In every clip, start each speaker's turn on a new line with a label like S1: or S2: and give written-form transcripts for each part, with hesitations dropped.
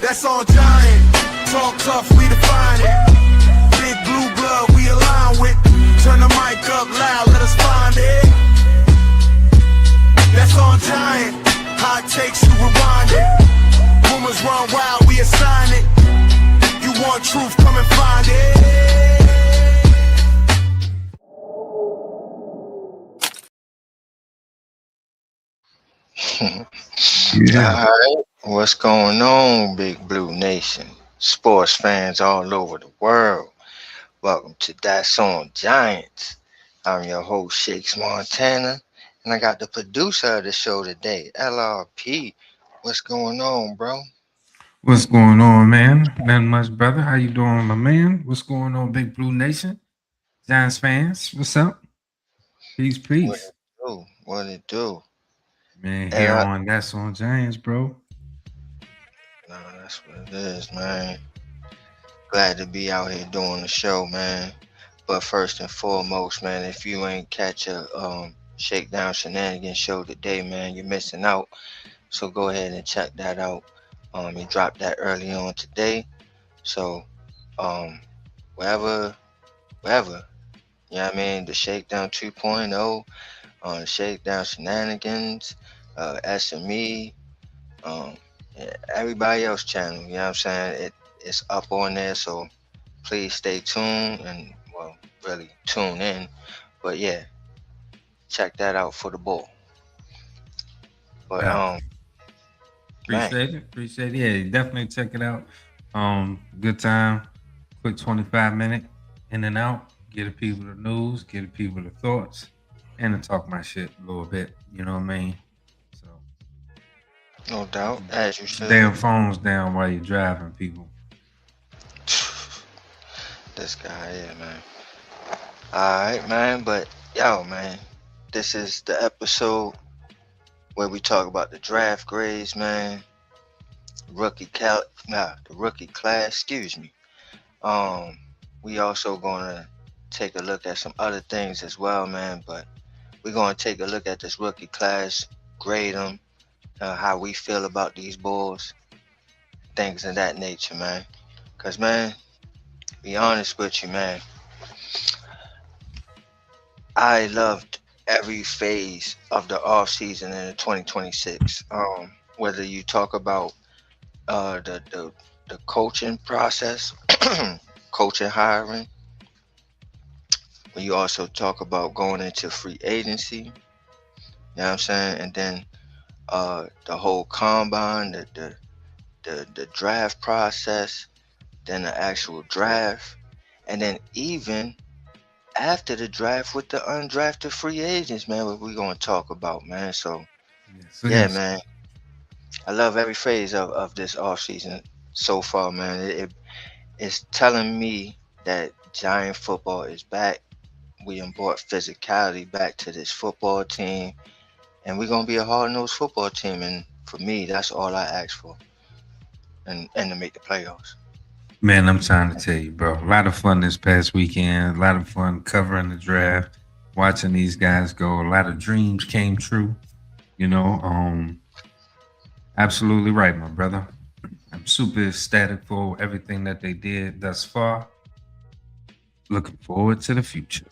S1: That's on giant. Talk tough, we define it. Big blue blood, we align with. Turn the mic up loud, let us find it. That's on giant. Hot takes, you rewind it. Rumors run wild, we assign it. You want truth, come and find it.
S2: Yeah.
S3: All right, what's going on, Big Blue Nation? Sports fans all over the world. Welcome to That's On Giants. I'm your host, Shakes Montana, and I got the producer of the show today, LRP. What's going on, bro?
S2: What's going on, man? Nothing much, brother. How you doing, my man? What's going on, Big Blue Nation? Giants fans, what's up? Peace,
S3: What
S2: peace.
S3: it do? What it do?
S2: Man,
S3: And
S2: here on That's On Giants, bro.
S3: that's what it is, man. Glad to be out here doing the show, man. But first and foremost, man, if you ain't catch a Shakedown Shenanigans show today, man, you're missing out. So go ahead and check that out. He dropped that early on today. So um, wherever, you know what I mean? The Shakedown 2.0, the Shakedown Shenanigans, SME, um, everybody else channel. You know what I'm saying? It's up on there. So please stay tuned and well, really tune in. But yeah, check that out for the ball. But
S2: Yeah,
S3: man,
S2: appreciate it. Yeah, definitely check it out. Good time, quick 25-minute in and out. Get the people the news, get the people the thoughts, and to talk my shit a little bit. You know what I mean? So
S3: no doubt, as you
S2: put your
S3: should.
S2: damn phones down while you're driving, people.
S3: This guy, yeah, man. All right, man. But yo, man, this is the episode where we talk about the draft grades, man. The rookie class. Excuse me. Um, we also gonna take a look at some other things as well, man. But we're gonna take a look at this rookie class, grade them, how we feel about these bulls, things of that nature, man. Cause man, be honest with you, man. I loved every phase of the off season in the 2026. Whether you talk about the coaching process, coaching hiring, when you also talk about going into free agency, you know what I'm saying, and then the whole combine, the draft process, then the actual draft, and then even after the draft with the undrafted free agents, man, what we gonna talk about, man. So
S2: Yes,
S3: yeah,
S2: yes.
S3: man, I love every phase of this offseason so far, man. It's telling me that Giant football is back. We done brought physicality back to this football team, and we're gonna be a hard-nosed football team. And for me, that's all I ask for, and to make the playoffs.
S2: Man, I'm trying to tell you, bro. A lot of fun this past weekend. A lot of fun covering the draft, watching these guys go. A lot of dreams came true. You know, absolutely right, my brother. I'm super ecstatic for everything that they did thus far. Looking forward to the future.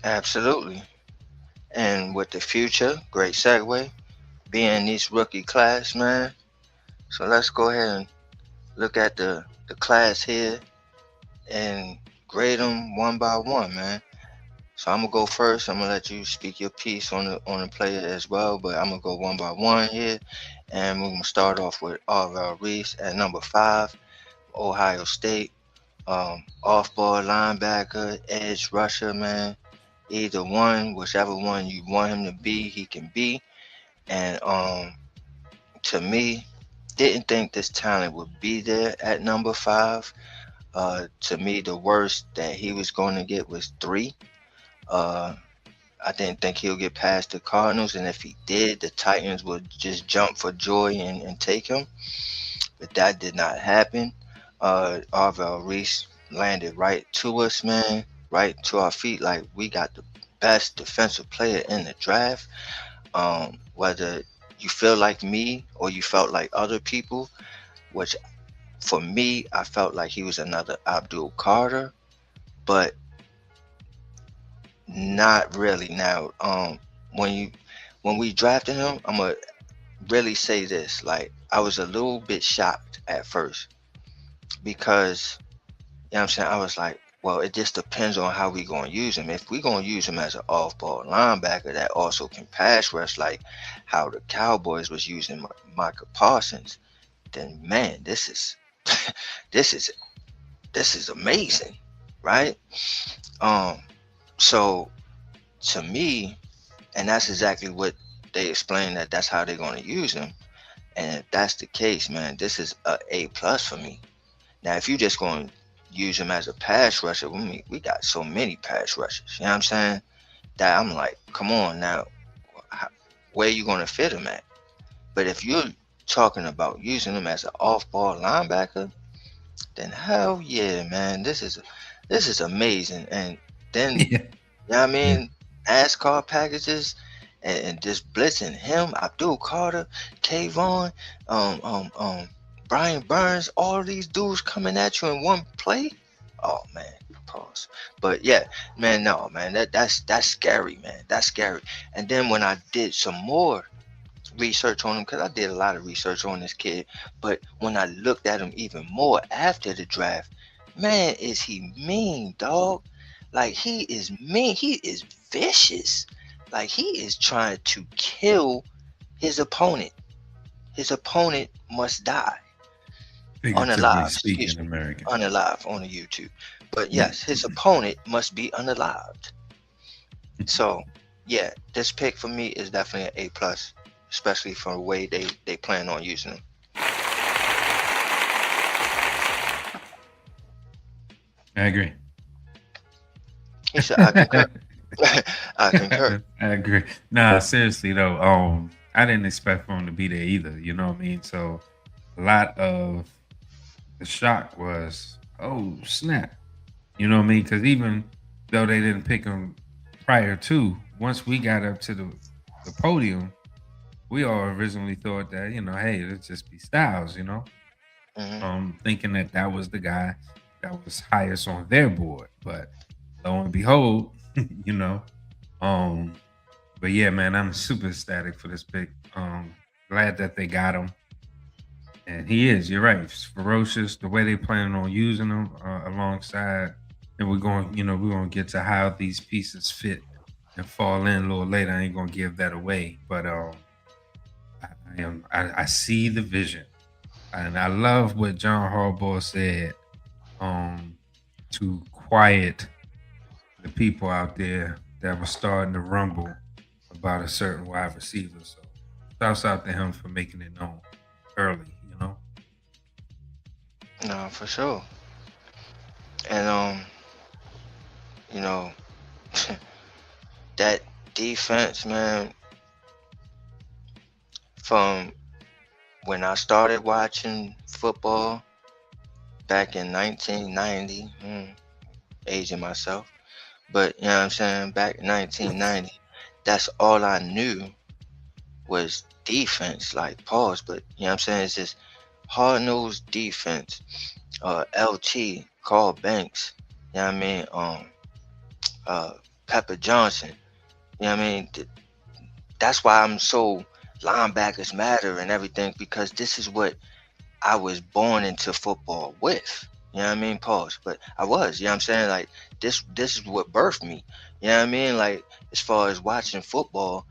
S3: Absolutely. And with the future, great segue, being this rookie class, man. So let's go ahead and look at the class here and grade them one by one, man. So I'm gonna go first. I'm gonna let you speak your piece on the player as well, but I'm gonna go one by one here, and we're gonna start off with Arvell Reese at number 5, Ohio State, off-ball linebacker, edge rusher, man. Either one, whichever one you want him to be, he can be. And to me, didn't think this talent would be there at number 5. To me, the worst that he was going to get was 3. Uh, I didn't think he'll get past the Cardinals, and if he did, the Titans would just jump for joy and take him. But that did not happen. Arvell Reese landed right to us, man, right to our feet. Like we got the best defensive player in the draft. Whether you feel like me or you felt like other people, which for me, I felt like he was another Abdul Carter, but not really. Now, when you when we drafted him, I'm gonna really say this. Like, I was a little bit shocked at first because, you know what I'm saying? I was like, well, it just depends on how we gonna use him. If we gonna use him as an off-ball linebacker that also can pass rush, like how the Cowboys was using Micah Parsons, then man, this is this is this is amazing, right? Um, so to me, and that's exactly what they explained, that that's how they're gonna use him. And if that's the case, man, this is a A plus for me. Now, if you just going to use him as a pass rusher, we got so many pass rushers. You know what I'm saying? That I'm like, come on now, where you going to fit him at? But if you're talking about using him as an off-ball linebacker, then hell yeah, man, this is amazing. And then, you
S2: Yeah.
S3: know what I
S2: Yeah.
S3: mean? NASCAR packages and just blitzing him, Abdul Carter, Kayvon, Brian Burns, all these dudes coming at you in one play. Oh man, pause. But yeah, man, no, man, that's scary, man. That's scary. And then when I did some more research on him, because I did a lot of research on this kid, but when I looked at him even more after the draft, man, is he mean, dog? Like, he is mean. He is vicious. Like, he is trying to kill his opponent. His opponent must die.
S2: Figuratively
S3: Unalive, excuse
S2: speaking,
S3: me.
S2: American.
S3: Unalive on the YouTube. But
S2: Yeah.
S3: yes, his opponent must be unalived. So yeah, this pick for me is definitely an A plus, especially for the way they plan on using him.
S2: I agree.
S3: He said, I concur. I concur.
S2: I agree. Nah, seriously though, I didn't expect for him to be there either. You know what I mean? So a lot of the shock was, oh snap. You know what I mean? Because even though they didn't pick him prior to, once we got up to the podium, we all originally thought that, hey, it'll just be Styles,
S3: Hmm.
S2: thinking that that was the guy that was highest on their board. But lo and behold, you know, um, but yeah, man, I'm super ecstatic for this pick. Glad that they got him, and he is. You're right, it's ferocious. The way they planning on using him alongside, and we're going to get to how these pieces fit and fall in a little later. I ain't gonna give that away, but I see the vision, and I love what John Harbaugh said. Um, to quiet the people out there that were starting to rumble about a certain wide receiver. So, shouts out to him for making it known early.
S3: No, for sure. And you know, that defense, man, from when I started watching football back in 1990, aging myself, but you know what I'm saying, back in 1990, that's all I knew was defense, like pause, but you know what I'm saying, it's just hard nosed defense. LT, Carl Banks, you know what I mean, uh, Pepper Johnson, you know what I mean. That's why I'm so linebackers matter and everything, because this is what I was born into football with. You know what I mean? Pause. But I was, you know what I'm saying? Like, this is what birthed me. You know what I mean? Like, as far as watching football,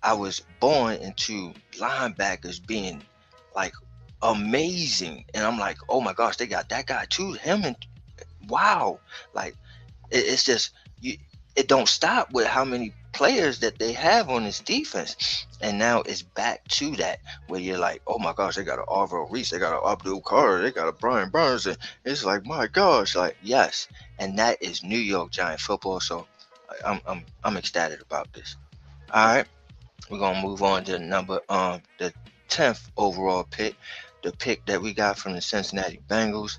S3: I was born into linebackers being like amazing. And I'm like, oh my gosh, they got that guy too. Him, and wow. Like, it's just you. It don't stop with how many players that they have on this defense, and now it's back to that where you're like, oh my gosh, they got an Arvo Reese, they got an Abdul Carter, they got a Brian Burns, and it's like, my gosh, like, yes, and that is New York Giant football. So I'm ecstatic about this. All right, we're gonna move on to the 10th overall pick, the pick that we got from the Cincinnati Bengals,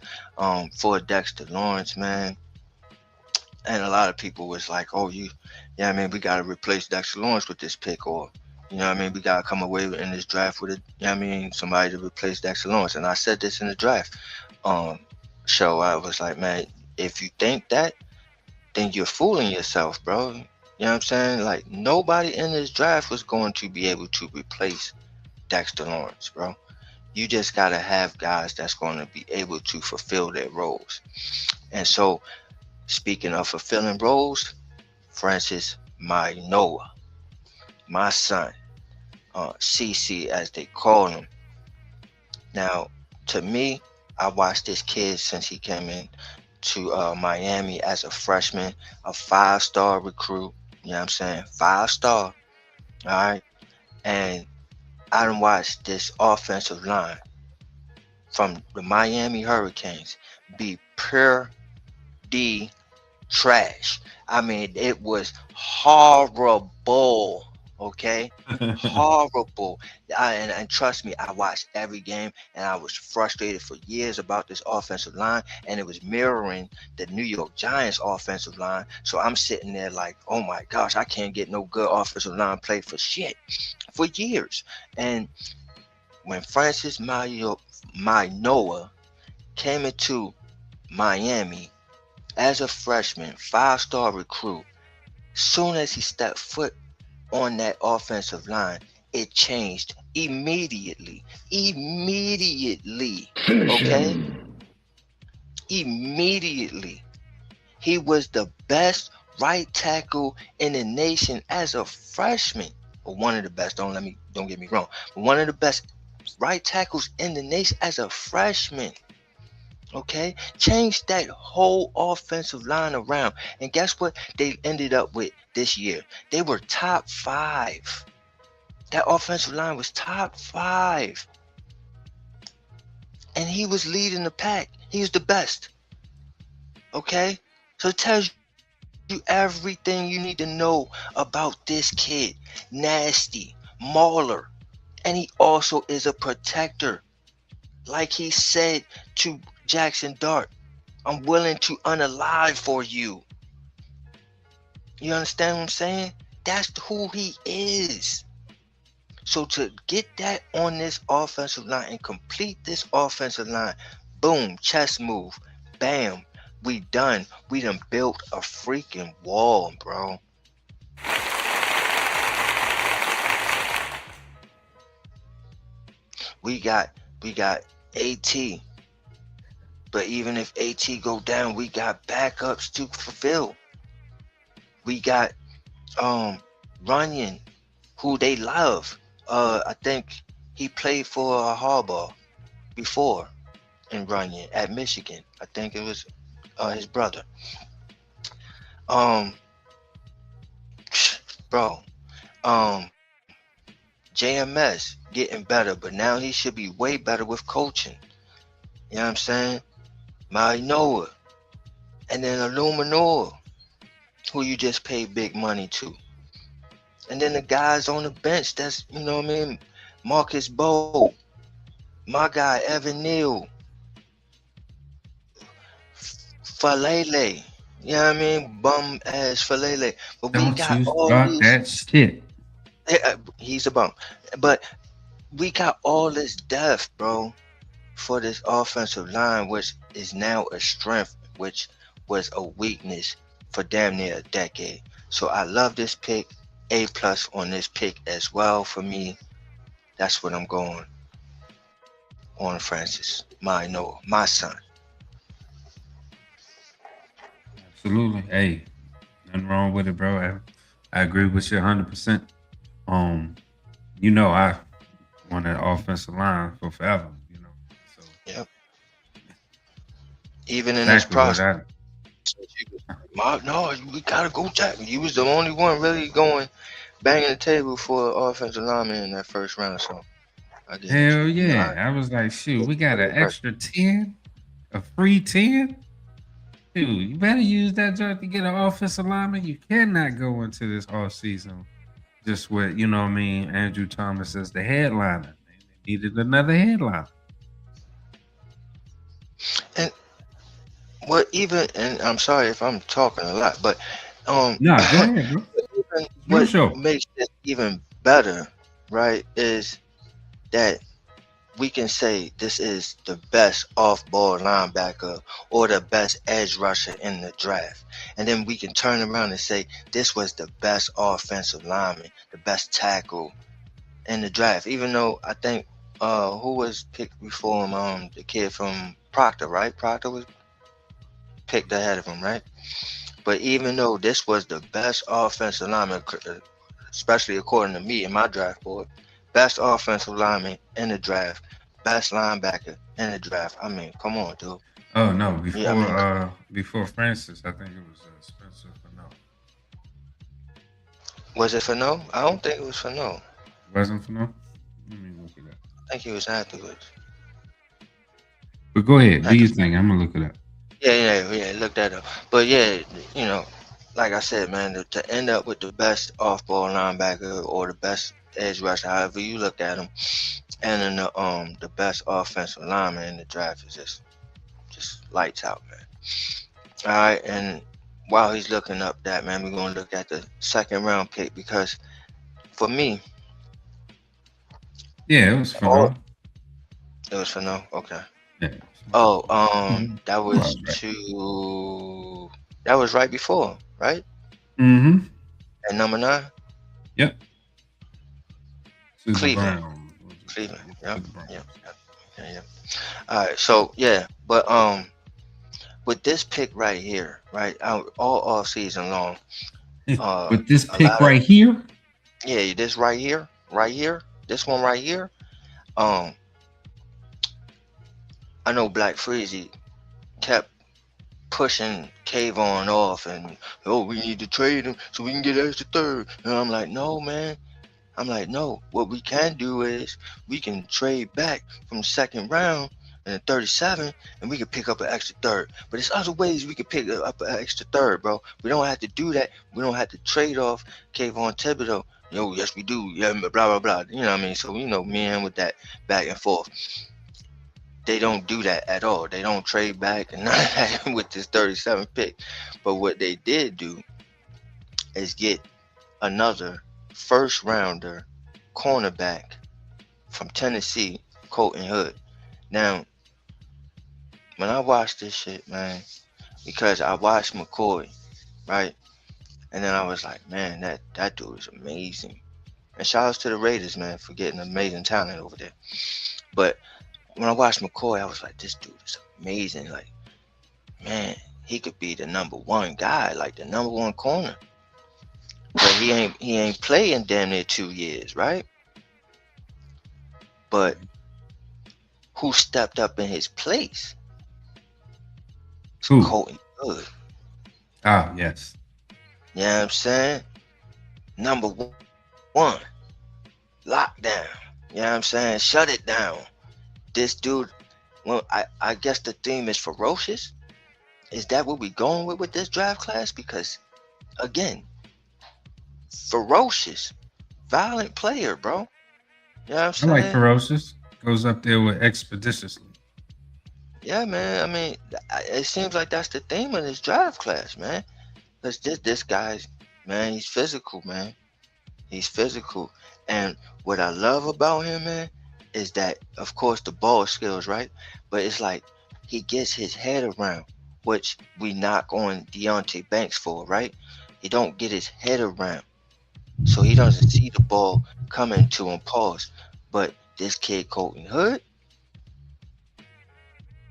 S3: for Dexter Lawrence, man. And a lot of people was like, oh, yeah, I mean, we got to replace Dexter Lawrence with this pick, or You know what I mean? We gotta come away in this draft with it. You know what I mean? Somebody to replace Dexter Lawrence. And I said this in the draft um show. I was like, man, if you think that, then you're fooling yourself, bro. You know what I'm saying? Like nobody in this draft was going to be able to replace Dexter Lawrence, bro. You just gotta have guys that's going to be able to fulfill their roles. And so, speaking of fulfilling roles, Francis Noah, my son, CC as they call him. Now, to me, I watched this kid since he came in to Miami as a freshman, a 5-star recruit. You know what I'm saying? 5-star. All right. And I done watched this offensive line from the Miami Hurricanes be pure D trash. I mean, it was horrible. Okay, horrible. And trust me, I watched every game, and I was frustrated for years about this offensive line, and it was mirroring the New York Giants offensive line. So I'm sitting there like, oh my gosh, I can't get no good offensive line play for shit for years. And when Francis Noah came into Miami as a freshman, 5-star recruit, soon as he stepped foot on that offensive line, it changed immediately. Okay? Immediately. He was the best right tackle in the nation as a freshman. Or one of the best, don't get me wrong. But one of the best right tackles in the nation as a freshman. Okay, change that whole offensive line around, and guess what they ended up with this year? They were top 5. That offensive line was top 5, and he was leading the pack. He was the best. Okay, so it tells you everything you need to know about this kid. Nasty, mauler, and he also is a protector. Like he said to Jaxson Dart, I'm willing to unalive for you. You understand what I'm saying? That's who he is. So to get that on this offensive line and complete this offensive line, boom, chest move, bam, we done. We done built a freaking wall, bro. We got AT. But even if AT go down, we got backups to fulfill. We got Runyon, who they love. I think he played for Harbaugh before in Runyon at Michigan. I think it was his brother. Bro, JMS getting better, but now he should be way better with coaching. You know what I'm saying? Noah, and then Illuminor, who you just paid big money to. And then the guys on the bench, that's, you know what I mean, Marcus Bowe, my guy Evan Neal, Falele, you know what I mean, bum ass Falele. But we
S2: Don't
S3: got
S2: you
S3: all
S2: start
S3: these,
S2: that shit.
S3: he's a bum. But we got all this depth, bro, for this offensive line, which is now a strength, which was a weakness for damn near a decade. So I love this pick. A+ on this pick as well for me. That's what I'm going on, Francis. Noah, my son.
S2: Absolutely. Hey, nothing wrong with it, bro. I agree with you 100%. You know, I want that offensive line for forever, you know. So
S3: Yep. Even in
S2: exactly
S3: this
S2: what I
S3: process, no, we gotta go Jack. You was the only one really going banging the table for an offensive lineman in that first round. So I give it to
S2: hell
S3: you. You know,
S2: yeah. I was like, shoot, we got an
S3: I
S2: extra 10, a free 10. Dude, you better use that joint to get an offensive lineman. You cannot go into this off season just with, you know what I mean, Andrew Thomas as the headliner. They needed another headliner.
S3: and and I'm sorry if I'm talking a lot, but
S2: Nah, go ahead, bro.
S3: even
S2: No
S3: what
S2: show.
S3: makes this even better right, is that we can say this is the best off-ball linebacker or the best edge rusher in the draft. And then we can turn around and say this was the best offensive lineman, the best tackle in the draft. Even though I think who was picked before him, the kid from Proctor, right? Proctor was picked ahead of him, right? But even though this was the best offensive lineman, especially according to me in my draft board, best offensive lineman in the draft, best linebacker in the draft. I mean, come on, dude.
S2: Oh no,
S3: Yeah, I mean,
S2: before Francis, I think it was Spencer for no.
S3: was it for no? I don't think it was for no.
S2: Wasn't for no? Let me look it up.
S3: I think it was afterwards.
S2: But go ahead, do
S3: Had to,
S2: your thing. I'm gonna look it up.
S3: yeah. Look that up. But yeah, you know, like I said, man, to end up with the best off-ball linebacker or the best edge rusher, however you look at him, and then the best offensive lineman in the draft is just lights out, man. All right, and while he's looking up that, man, we're gonna look at the second round pick because for me,
S2: Yeah, it was for
S3: oh,
S2: no.
S3: it was for no. Okay.
S2: Yeah.
S3: Oh,
S2: Mhm.
S3: that
S2: You are
S3: was
S2: right.
S3: that was right before, right?
S2: Mm-hmm.
S3: And number 9,
S2: Yep. To the
S3: Cleveland.
S2: Browns. What was it?
S3: Cleveland.
S2: Yep, to
S3: Yep.
S2: the
S3: Yep.
S2: Browns.
S3: Yep. Yeah. All right. So yeah, but with this pick right here, right, all off season long,
S2: With this
S3: a
S2: pick
S3: lot of
S2: right here.
S3: yeah, this right here, this one right here. Um, I know Black Freezy kept pushing Kayvon off, and oh, we need to trade him so we can get extra third. And I'm like, no, man. I'm like, no. What we can do is we can trade back from the second round in the 37, and we can pick up an extra third. But there's other ways we can pick up an extra third, bro. We don't have to do that. We don't have to trade off Kayvon Thibodeau. Yo, yes, we do. Yeah, blah blah blah. You know what I mean? So me and him with that back and forth. They don't do that at all. They don't trade back and none of that with this 37 pick. But what they did do is get another first rounder cornerback from Tennessee, Colton Hood. Now, when I watched this shit, man, because I watched McCoy, right? And then I was like, man, that dude is amazing. And shout outs to the Raiders, man, for getting amazing talent over there. But when I watched McCoy, I was like, this dude is amazing. Like, man, he could be the number one guy, like the number one corner. But he ain't playing damn near 2 years, right? But who stepped up in his place? It's
S2: Who?
S3: Colton Hood.
S2: Ah, yes.
S3: You know what I'm saying? Number one, lockdown. You know what I'm saying? Shut it down. This dude, well, I guess the theme is ferocious. Is that what we going with this draft class? Because again, ferocious, violent player, bro. You know what I'm
S2: I like
S3: saying?
S2: ferocious. Goes up there with expeditiously.
S3: Yeah, man. I mean, it seems like that's the theme of this draft class, man. Cause this guy's, man, he's physical, man. He's physical, and what I love about him, man, is that of course the ball skills, right? But it's like he gets his head around, which we knock on Deontay Banks for, right? He don't get his head around, so he doesn't see the ball coming to him. Pause. But this kid Colton Hood,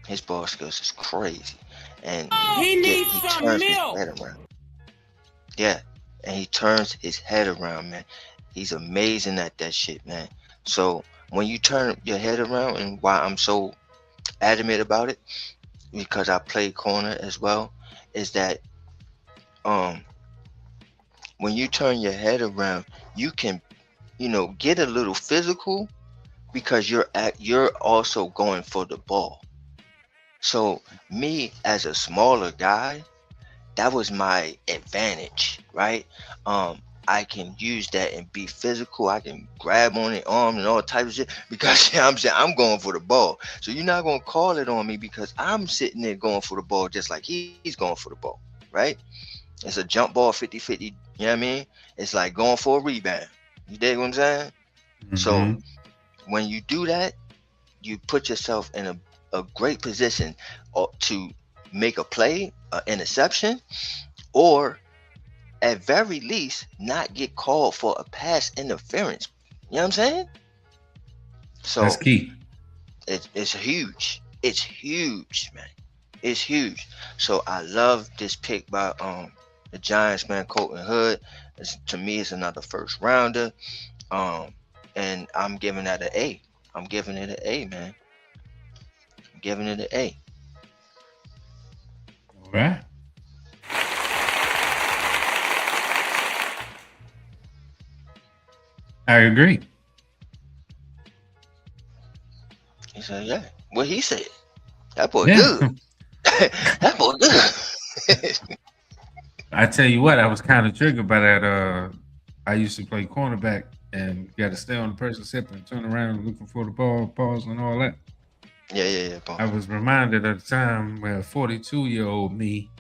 S3: his ball skills is crazy, and he turns his head around. Yeah, and he turns his head around, man. He's amazing at that shit, man. So when you turn your head around, and why I'm so adamant about it, because I play corner as well, is that um when you turn your head around, you can, get a little physical because you're also going for the ball. So me as a smaller guy, that was my advantage, right? I can use that and be physical. I can grab on the arm and all types of shit because I'm saying I'm going for the ball. So you're not gonna call it on me because I'm sitting there going for the ball just like he's going for the ball, right? It's a jump ball 50-50, you know what I mean? It's like going for a rebound. You dig what I'm saying? So
S2: Mm-hmm.
S3: when you do that, you put yourself in a great position to make a play, an interception, or at very least not get called for a pass interference. You know what I'm saying?
S2: That's
S3: So
S2: key.
S3: it's huge. It's huge, man. It's huge. So I love this pick by the Giants, man. Colton Hood. To me, it's another first rounder. Um, and I'm giving that an A. I'm giving it an A, man. I'm giving it an A.
S2: All right. I agree.
S3: He said, yeah. What he said. That boy
S2: Yeah.
S3: good. That boy good.
S2: I tell you what, I was kind of triggered by that. I used to play cornerback and you got to stay on the person's hip and turn around looking for the ball, pause, and all that.
S3: Yeah.
S2: I was reminded of the time where 42-year-old me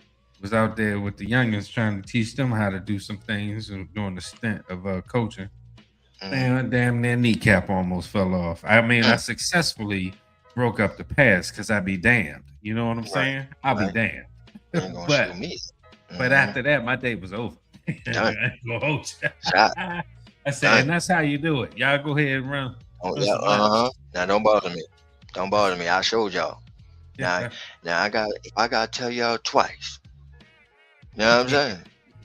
S2: was out there with the youngins trying to teach them how to do some things during the stint of coaching.
S3: Mm,
S2: Man, damn near kneecap almost fell off. I mean, I
S3: mm,
S2: successfully broke up the pass because I'd be damned. You know what I'm
S3: right,
S2: saying? I'll be
S3: right.
S2: damned.
S3: You ain't gonna
S2: but
S3: shoot me.
S2: but
S3: Mm-hmm.
S2: after that, my day was over. I
S3: Done.
S2: ain't gonna hold you.
S3: Shot.
S2: I said,
S3: Done.
S2: and that's how you do it. Y'all go ahead and
S3: Oh
S2: run
S3: yeah.
S2: some laps.
S3: Now don't bother me. Don't bother me. I showed y'all. Now,
S2: Yeah.
S3: now I gotta tell y'all twice. You know what I'm saying?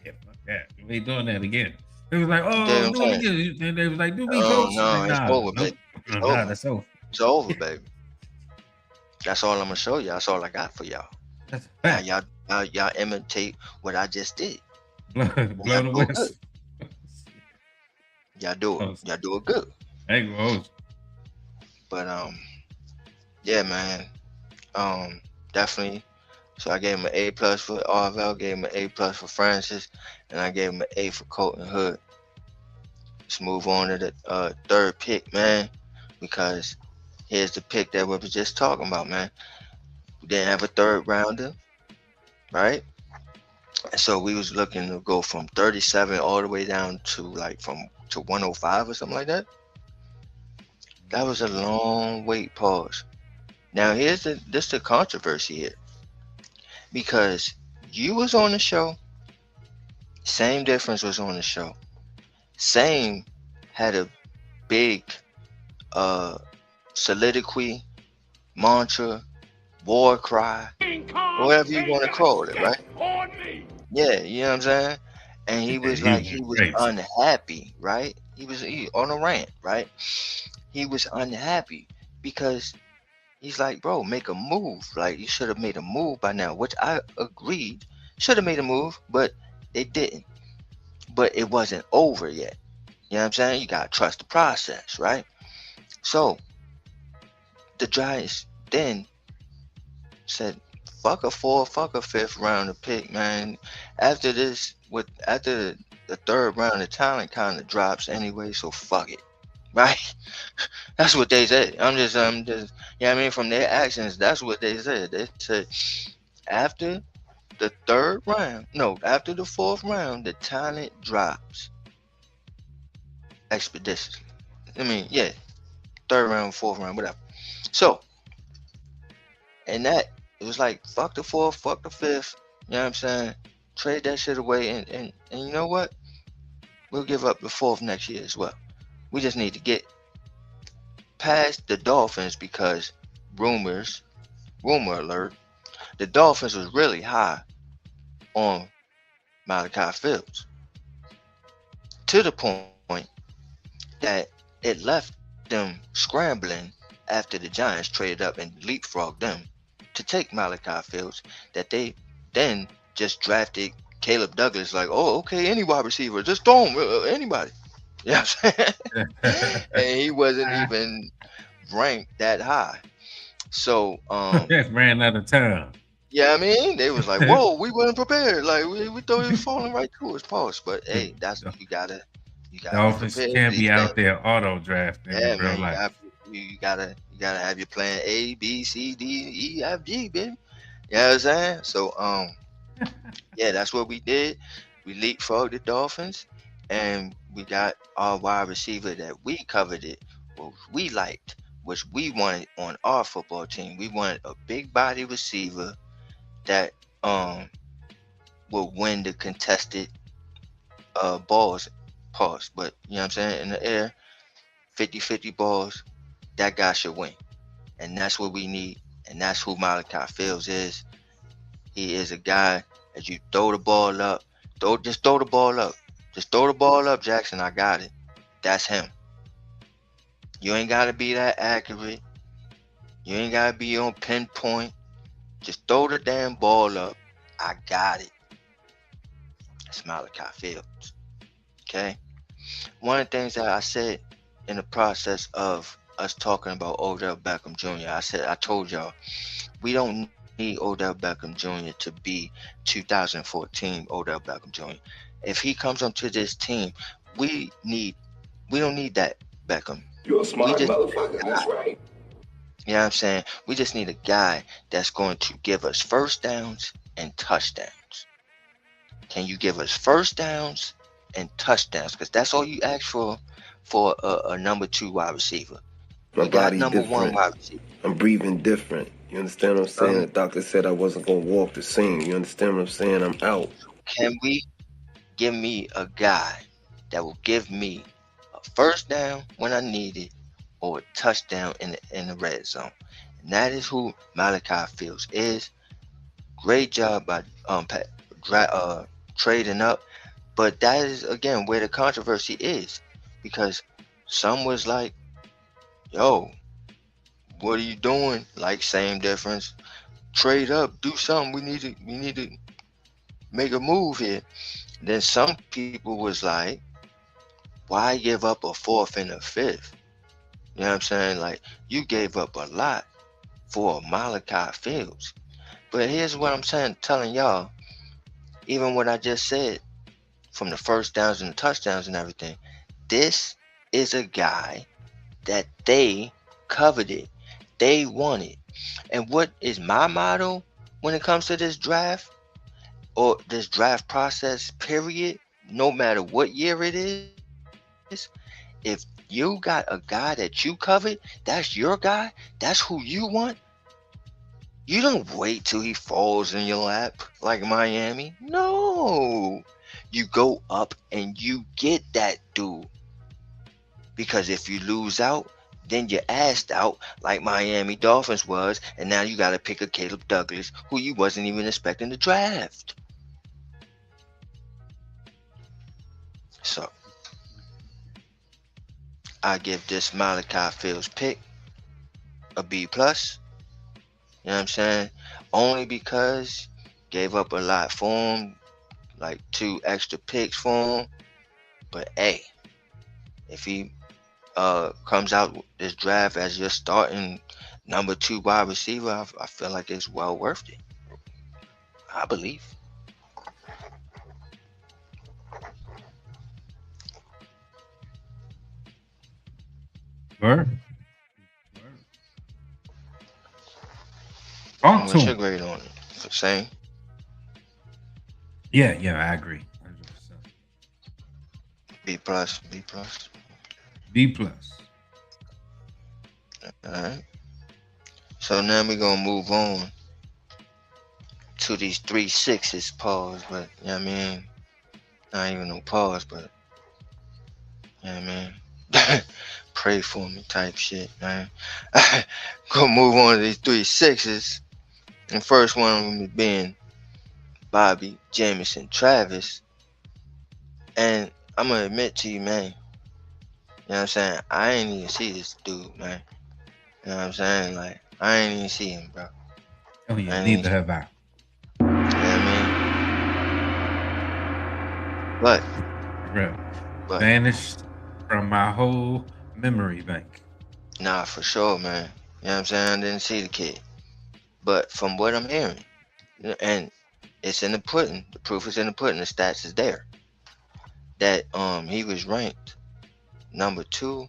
S2: Yeah, fuck that. We ain't doing that again. It was like,
S3: You dig
S2: oh,
S3: what I'm
S2: do it
S3: saying?
S2: again. And they was like, do me,
S3: Oh
S2: coach.
S3: no,
S2: Like,
S3: it's
S2: nah,
S3: over,
S2: nope.
S3: baby. It's
S2: Nah,
S3: over.
S2: that's over.
S3: It's over, baby. That's all I'm gonna show y'all. That's all I got for y'all.
S2: That's a
S3: Now
S2: fact.
S3: y'all imitate what I just did.
S2: Blow,
S3: And y'all
S2: blow the
S3: do it good.
S2: whistle.
S3: Y'all do it.
S2: Oh,
S3: Y'all do it good.
S2: I ain't gonna hold
S3: But yeah, man. Definitely. So I gave him an A plus for Arvell, gave him an A plus for Francis, and I gave him an A for Colton Hood. Let's move on to the third pick, man, because here's the pick that we were just talking about, man. We didn't have a third rounder, right? And so we was looking to go from 37 all the way down to like from to 105 or something like that. That was a long wait. Pause. Now here's the controversy here, because you was on the show, same difference was on the show, same had a big uh soliloquy, mantra, war cry, whatever you want to call it, right? Yeah, you know what I'm saying? And he
S2: you.
S3: was
S2: He
S3: like,
S2: went
S3: he was
S2: crazy.
S3: unhappy, right? He on a rant, right? He was unhappy because he's like, bro, make a move. Like, you should have made a move by now, which I agreed. Should have made a move, but they didn't. But it wasn't over yet. You know what I'm saying? You gotta trust the process, right? So the Giants then said, fuck a fourth, fuck a fifth round of pick, man. After this, after the third round, the talent kind of drops anyway, so fuck it, right? That's what they said. You know what I mean? From their actions, that's what they said. They said after the third round, no, after the fourth round, the talent drops expeditiously. I mean, yeah, third round, fourth round, whatever. So, and that it was like fuck the fourth, fuck the fifth. You know what I'm saying? Trade that shit away, and you know what? We'll give up the fourth next year as well. We just need to get past the Dolphins because rumor alert, the Dolphins was really high on Malachi Fields to the point that it left them scrambling after the Giants traded up and leapfrogged them to take Malachi Fields, that they then just drafted Caleb Douglas like, oh, okay, any wide receiver, just throw him, anybody. You know what I'm saying? And he wasn't even ranked that high. So,
S2: Ran out of time.
S3: yeah, I mean, they was like, whoa, we wasn't prepared. Like, we thought he was falling right to his post. But hey, that's you gotta be
S2: Dolphins
S3: prepared for
S2: can't
S3: these
S2: be
S3: things.
S2: out there auto drafting
S3: Yeah,
S2: in real
S3: man,
S2: life.
S3: you gotta have your plan A, B, C, D, E, F, G, baby. You know what I'm saying? So yeah, that's what we did. We leapfrogged the Dolphins, and we got our wide receiver that we coveted, what we liked, which we wanted on our football team. We wanted a big body receiver that will win the contested balls, pause. But you know what I'm saying? In the air, 50-50 balls, that guy should win. And that's what we need. And that's who Malachi Fields is. He is a guy that you throw the ball up. Just throw the ball up. Just throw the ball up, Jaxson. I got it. That's him. You ain't got to be that accurate. You ain't got to be on pinpoint. Just throw the damn ball up. I got it. That's Malachi Fields. Okay? One of the things that I said in the process of us talking about Odell Beckham Jr., I told y'all, we don't need Odell Beckham Jr. to be 2014 Odell Beckham Jr. If he comes onto this team, we don't need that Beckham.
S4: You're a smart motherfucker. That's right.
S3: You know what I'm saying? We just need a guy that's going to give us first downs and touchdowns. Can you give us first downs and touchdowns? Because that's all you ask for a number 2 wide receiver.
S4: My
S3: We got
S4: body
S3: number
S4: different.
S3: 1 wide receiver.
S4: I'm breathing different. You understand what I'm saying? The doctor said I wasn't going to walk the scene. You understand what I'm saying? I'm out.
S3: Can we give me a guy that will give me a first down when I need it or a touchdown in the red zone? And that is who Malachi Fields is. Great job by trading up. But that is, again, where the controversy is. Because some was like, yo, what are you doing? Like, same difference. Trade up, do something. We need to make a move here. Then some people was like, why give up a 4th and a 5th? You know what I'm saying? Like, you gave up a lot for Malachi Fields. But here's what I'm saying, telling y'all, even what I just said, from the first downs and the touchdowns and everything, this is a guy that they coveted. They wanted. And what is my motto when it comes to this draft or this draft process, period, no matter what year it is, if you got a guy that you covered, that's your guy, that's who you want, you don't wait till he falls in your lap like Miami. No. You go up and you get that dude. Because if you lose out, then you're assed out like Miami Dolphins was, and now you got to pick a Caleb Douglas who you wasn't even expecting to draft. So, I give this Malachi Fields pick a B+. You know what I'm saying? Only because gave up a lot for him, like 2 extra picks for him. But hey, if he comes out this draft as your starting number 2 wide receiver, I feel like it's well worth it. I believe.
S2: Word. Talk to
S3: What's your
S2: him.
S3: grade on it? Same?
S2: Yeah, I agree. 100%.
S3: B+.
S2: B+.
S3: Alright. So now we're going to move on to these 3 6s, pause, but, you know what I mean? Not even no pause, but, you know what I mean? Pray for me type shit, man. Gonna move on to these 3 6s. And first one of them being Bobby, Jameson, Travis. And I'm gonna admit to you, man. You know what I'm saying? I ain't even see this dude, man. You know what I'm saying? Like, I ain't even see him, bro.
S2: Oh yeah, neither have I.
S3: You know what I mean?
S2: Real.
S3: But
S2: Vanished from my whole memory bank.
S3: nah, for sure, man. You know what I'm saying? I didn't see the kid. But from what I'm hearing, and it's in the pudding, the proof is in the pudding, the stats is there, that he was ranked number 2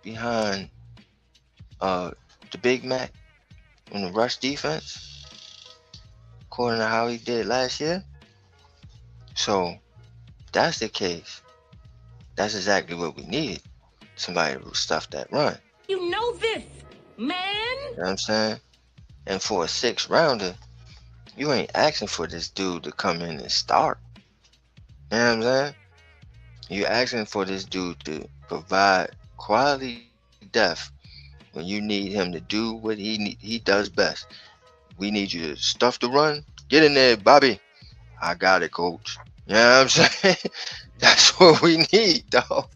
S3: behind the Big Mac in the rush defense, according to how he did last year. So if that's the case, That's exactly what we needed. Somebody to stuff that run.
S5: You know this, man.
S3: You know what I'm saying? And for a 6th rounder, you ain't asking for this dude to come in and start. You know what I'm saying? You're asking for this dude to provide quality depth when you need him to do what he does best. We need you to stuff the run. Get in there, Bobby. I got it, coach. You know what I'm saying? That's what we need, dog.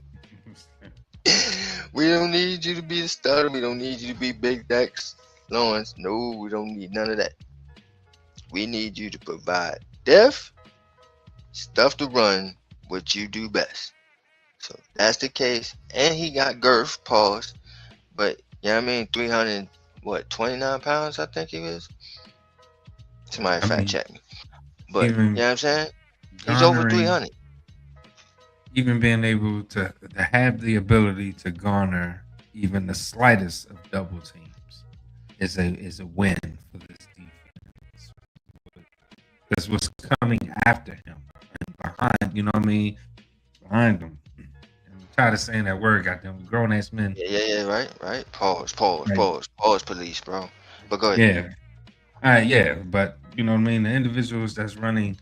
S3: We don't need you to be the starter. We don't need you to be Big Dex Lawrence. No, we don't need none of that. We need you to provide depth, stuff to run, what you do best. So that's the case. And he got girth, pause. But, you know what I mean? 29 pounds, I think he was. Somebody fact check me. But, you know what I'm saying? He's over 300.
S2: Even being able to have the ability to garner even the slightest of double teams is a win for this defense. Because what's coming after him and behind, you know what I mean? Behind him. I'm tired of saying that word, goddamn grown ass men.
S3: Yeah, right. Pause, police, bro. But go
S2: ahead. Yeah. But you know what I mean? The individuals that's running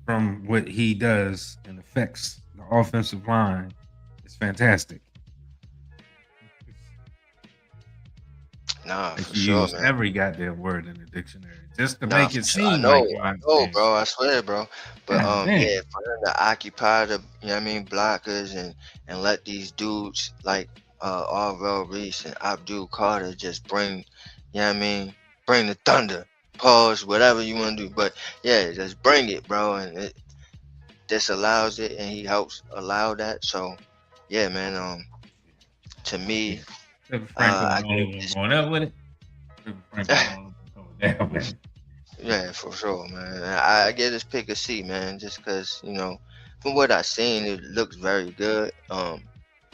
S2: from what he does and affects the offensive line is fantastic.
S3: Nah,
S2: like
S3: for
S2: you
S3: sure,
S2: use
S3: man.
S2: every goddamn word in the dictionary just to make it seem
S3: I know,
S2: like you understand.
S3: bro. I swear, bro. But
S2: Damn.
S3: for them to occupy the, you know what I mean, blockers and let these dudes like Arvell Reese and Abdul Carter just bring, you know what I mean, bring the thunder. Pause, whatever you want to do, but yeah, just bring it, bro, and it disallows it, and he helps allow that. So, yeah, man. To me, I give
S2: going up with it.
S3: Yeah, for sure, man. I get this pick a C, man, just because, from what I seen, it looks very good.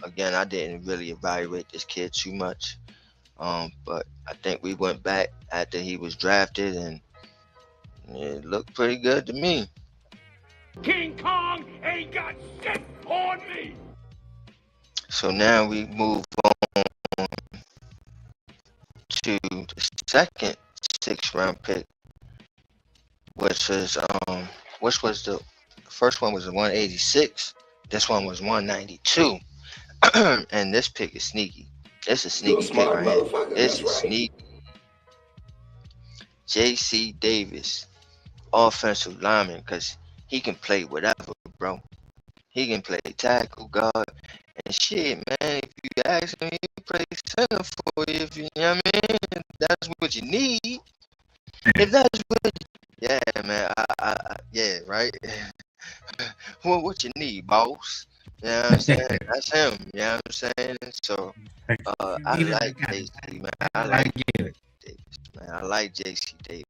S3: Again, I didn't really evaluate this kid too much. But I think we went back after he was drafted, and it looked pretty good to me.
S5: King Kong ain't got shit on me.
S3: So now we move on to the second 6th round pick, which was the first one was 186. This one was 192. And this pick is sneaky. It's a sneaky pick right here. It's a sneaky. J.C. Davis, offensive lineman, because he can play whatever, bro. He can play tackle, guard, and shit, man. If you ask him, he can play center for you. If you know what I mean, that's what you need. If that's what, yeah, man. Yeah, right. Well, what you need, boss? You know what I'm saying? That's him. You know what I'm saying? So, I like JC, man. I like Davis, man. I like JC Davis.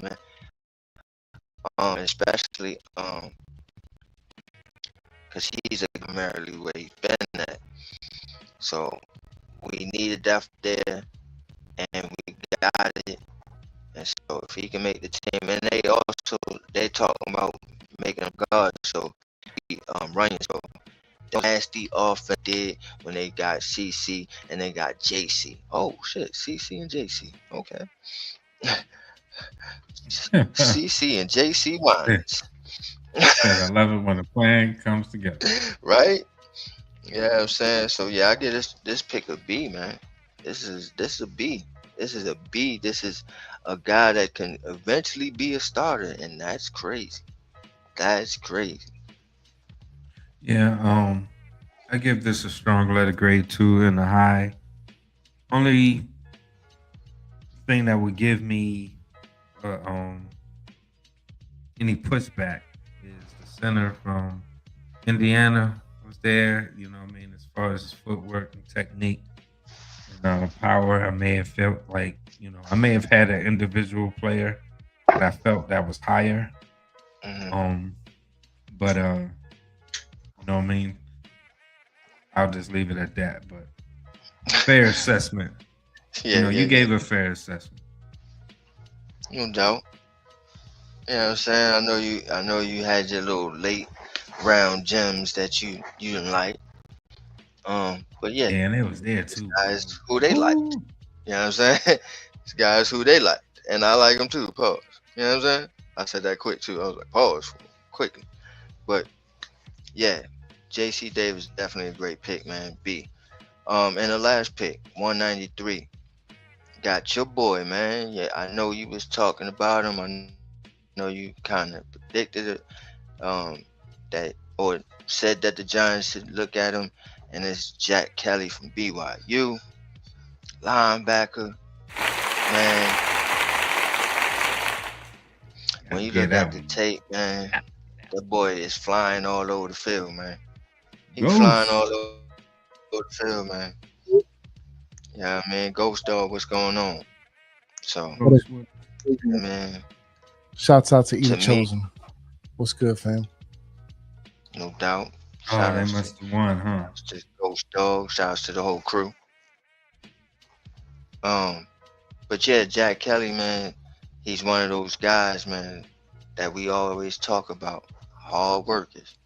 S3: Man. Especially because he's primarily where he's been at. So we needed depth there, and we got it. And so if he can make the team, and they talking about making him guard, so he running. So the nasty offense did when they got CC and they got JC. Oh shit, CC and JC. Okay. CC and JC Wines.
S2: I love it when a plan comes together.
S3: Right? Yeah, I'm saying. So yeah, I get this pick a B, man. This is a B. This is a B. This is a guy that can eventually be a starter, and that's crazy. That's crazy.
S2: Yeah, I give this a strong letter grade 2 and a high. Only thing that would give me any pushback is the center from Indiana. was there. You know what I mean? As far as his footwork and technique and power, I may have felt like, I may have had an individual player that I felt that was higher. But you know what I mean? I'll just leave it at that. But fair assessment. You gave a fair assessment.
S3: No doubt. You know what I'm saying? I know you had your little late round gems that you didn't like. But yeah,
S2: and it was there too.
S3: Guys who they liked. You know what I'm saying? It's guys who they liked. And I like them too, pause. You know what I'm saying? I said that quick too. I was like, pause quickly. But yeah, JC Davis definitely a great pick, man. B. And the last pick, 193. Got your boy, man. Yeah, I know you was talking about him. I know you kind of predicted it. That or said that the Giants should look at him, and it's Jack Kelly from BYU, linebacker. Man, when you look at the tape, man, that boy is flying all over the field, man. He's flying all over the field, man. Yeah, man, Ghost Dog, what's going on? So, man,
S6: shouts out to Eat Chosen. What's good, fam?
S3: No doubt.
S2: Oh, they must have won, huh?
S3: Just Ghost Dog. Shouts to the whole crew. But yeah, Jack Kelly, man, he's one of those guys, man, that we always talk about. Hard workers.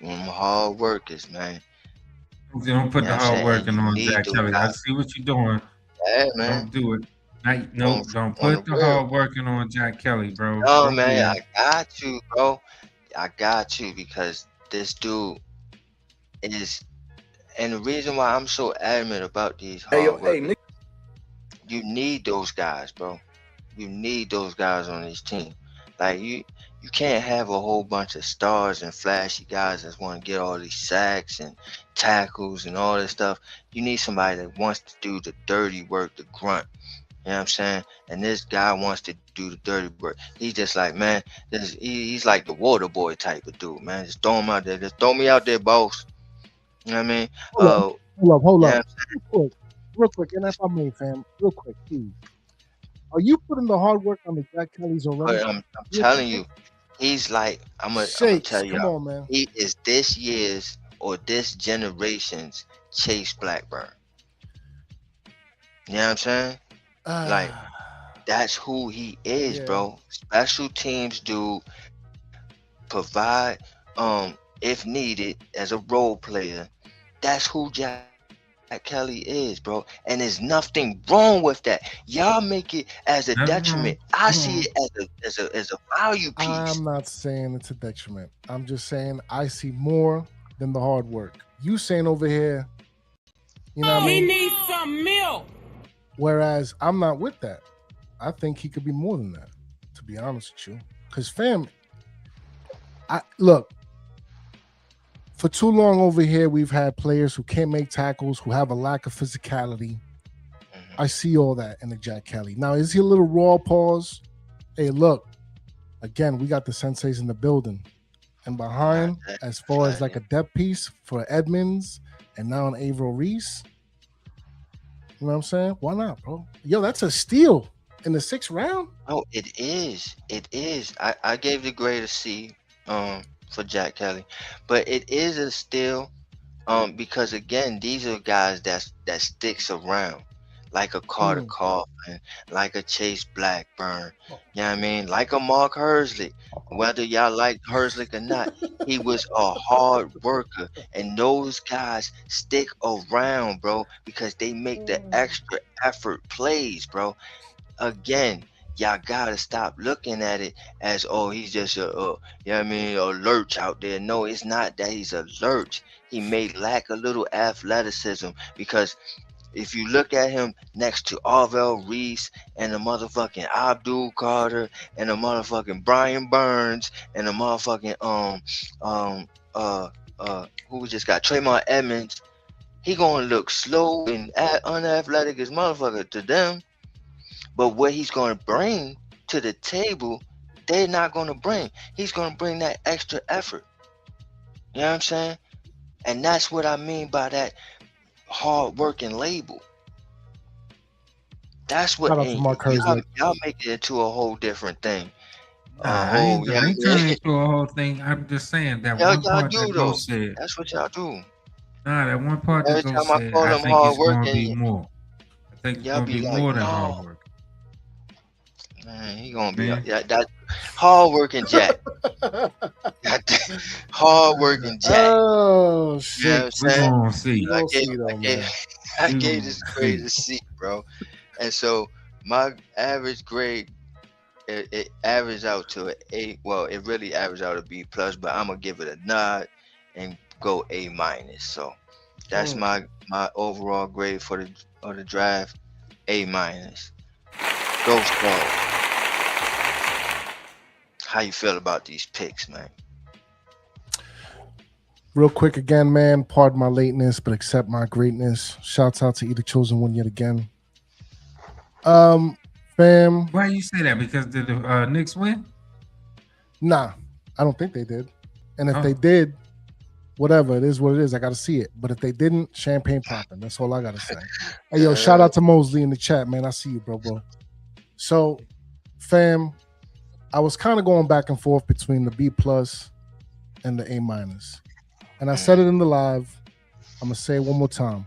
S3: Hard workers, man.
S2: Don't put the hard working on Jack Kelly. I see what you're doing.
S3: Yeah, man.
S2: Don't do it. Don't put the hard working on Jack Kelly, bro.
S3: No, man, I got you, bro. I got you because this dude is, and the reason why I'm so adamant about these hard workers, you need those guys, bro. You need those guys on this team. Like you can't have a whole bunch of stars and flashy guys that want to get all these sacks and tackles and all this stuff. You need somebody that wants to do the dirty work, the grunt. You know what I'm saying? And this guy wants to do the dirty work. He's just like, man, he's like the water boy type of dude, man. Just throw him out there. Just throw me out there, boss. You know what I mean?
S6: Hold up. Real quick, and if I may, fam, real quick, please. Are you putting the hard work on the Jack Kellys already?
S3: I'm telling you, he's like, I'm gonna tell you,
S6: come on, man.
S3: He is this year's or this generation's Chase Blackburn. You know what I'm saying? Like, that's who he is, bro. Special teams dude, provide if needed as a role player. That's who Jack Kelly is, bro. And there's nothing wrong with that. Y'all make it as a detriment. I see it as a value piece.
S6: I'm not saying it's a detriment. I'm just saying I see more than the hard work. You saying over here, you know what I mean?
S5: He needs some milk.
S6: Whereas I'm not with that. I think he could be more than that, to be honest with you. Because, fam, look, for too long over here, we've had players who can't make tackles, who have a lack of physicality. I see all that in the Jack Kelly. Now, is he a little raw? Pause. Hey, look, again, we got the senseis in the building. And behind, as far as like a depth piece for Edmonds and now an Averill Reese, you know what I'm saying? Why not, bro? Yo, that's a steal in the 6th round.
S3: Oh, it is. It is. I gave the grade a C for Jack Kelly, but it is a steal because again, these are guys that sticks around, like a Carter Coughlin, like a Chase Blackburn. You know what I mean? Like a Mark Herzlich. Whether y'all like Herzlich or not, he was a hard worker, and those guys stick around, bro, because they make the extra effort plays, bro. Again, y'all gotta stop looking at it as, oh, he's just you know what I mean, a lurch out there. No, it's not that he's a lurch. He may lack a little athleticism because if you look at him next to Averill Reese and the motherfucking Abdul Carter and the motherfucking Brian Burns and the motherfucking who we just got, Tremont Edmonds, he gonna look slow and unathletic as motherfucker to them. But what he's gonna bring to the table, they're not gonna bring. He's gonna bring that extra effort. You know what I'm saying? And that's what I mean by that hard working label. That's what
S6: Shout out to Mark Herzlich.
S3: y'all make it into a whole different thing.
S2: Nah, I ain't turning it into a whole thing. I'm just saying that one
S3: Y'all
S2: part
S3: do
S2: that
S3: though.
S2: Ghost said.
S3: That's what y'all do.
S2: Nah, that one part
S3: Every
S2: that Ghost
S3: time I
S2: said,
S3: call
S2: I
S3: them
S2: think
S3: hard
S2: it's going to be
S3: working,
S2: more. I think it's
S3: y'all
S2: going to
S3: be
S2: be
S3: like,
S2: more than
S3: no.
S2: hard work.
S3: Man, he gonna be
S2: Man.
S3: that hard working Jack. Hard working Jack.
S6: Oh
S3: You know
S6: shit!
S3: what I'm
S2: We're
S3: saying?
S2: going to see.
S6: We'll see though, man.
S3: I
S2: We
S3: gave
S2: gonna
S3: this grade
S2: see.
S3: a C, bro. And so my average grade, it averaged out to an A. Well, it really averaged out a B plus, but I'm gonna give it a nod and go A minus. So that's my overall grade for the draft, A minus. Ghost Dog. How you feel about these picks, man?
S6: Real quick again, man. Pardon my lateness, but accept my greatness. Shouts out to Either Chosen One yet again. Fam.
S2: Why you say that? Because did the Knicks win?
S6: Nah, I don't think they did. And if they did, whatever, it is what it is. I got to see it. But if they didn't, champagne popping. That's all I got to say. Hey, yo, shout out to Mosley in the chat, man. I see you, bro. So, fam, I was kind of going back and forth between the B plus and the A minus. And I said it in the live. I'm going to say it one more time.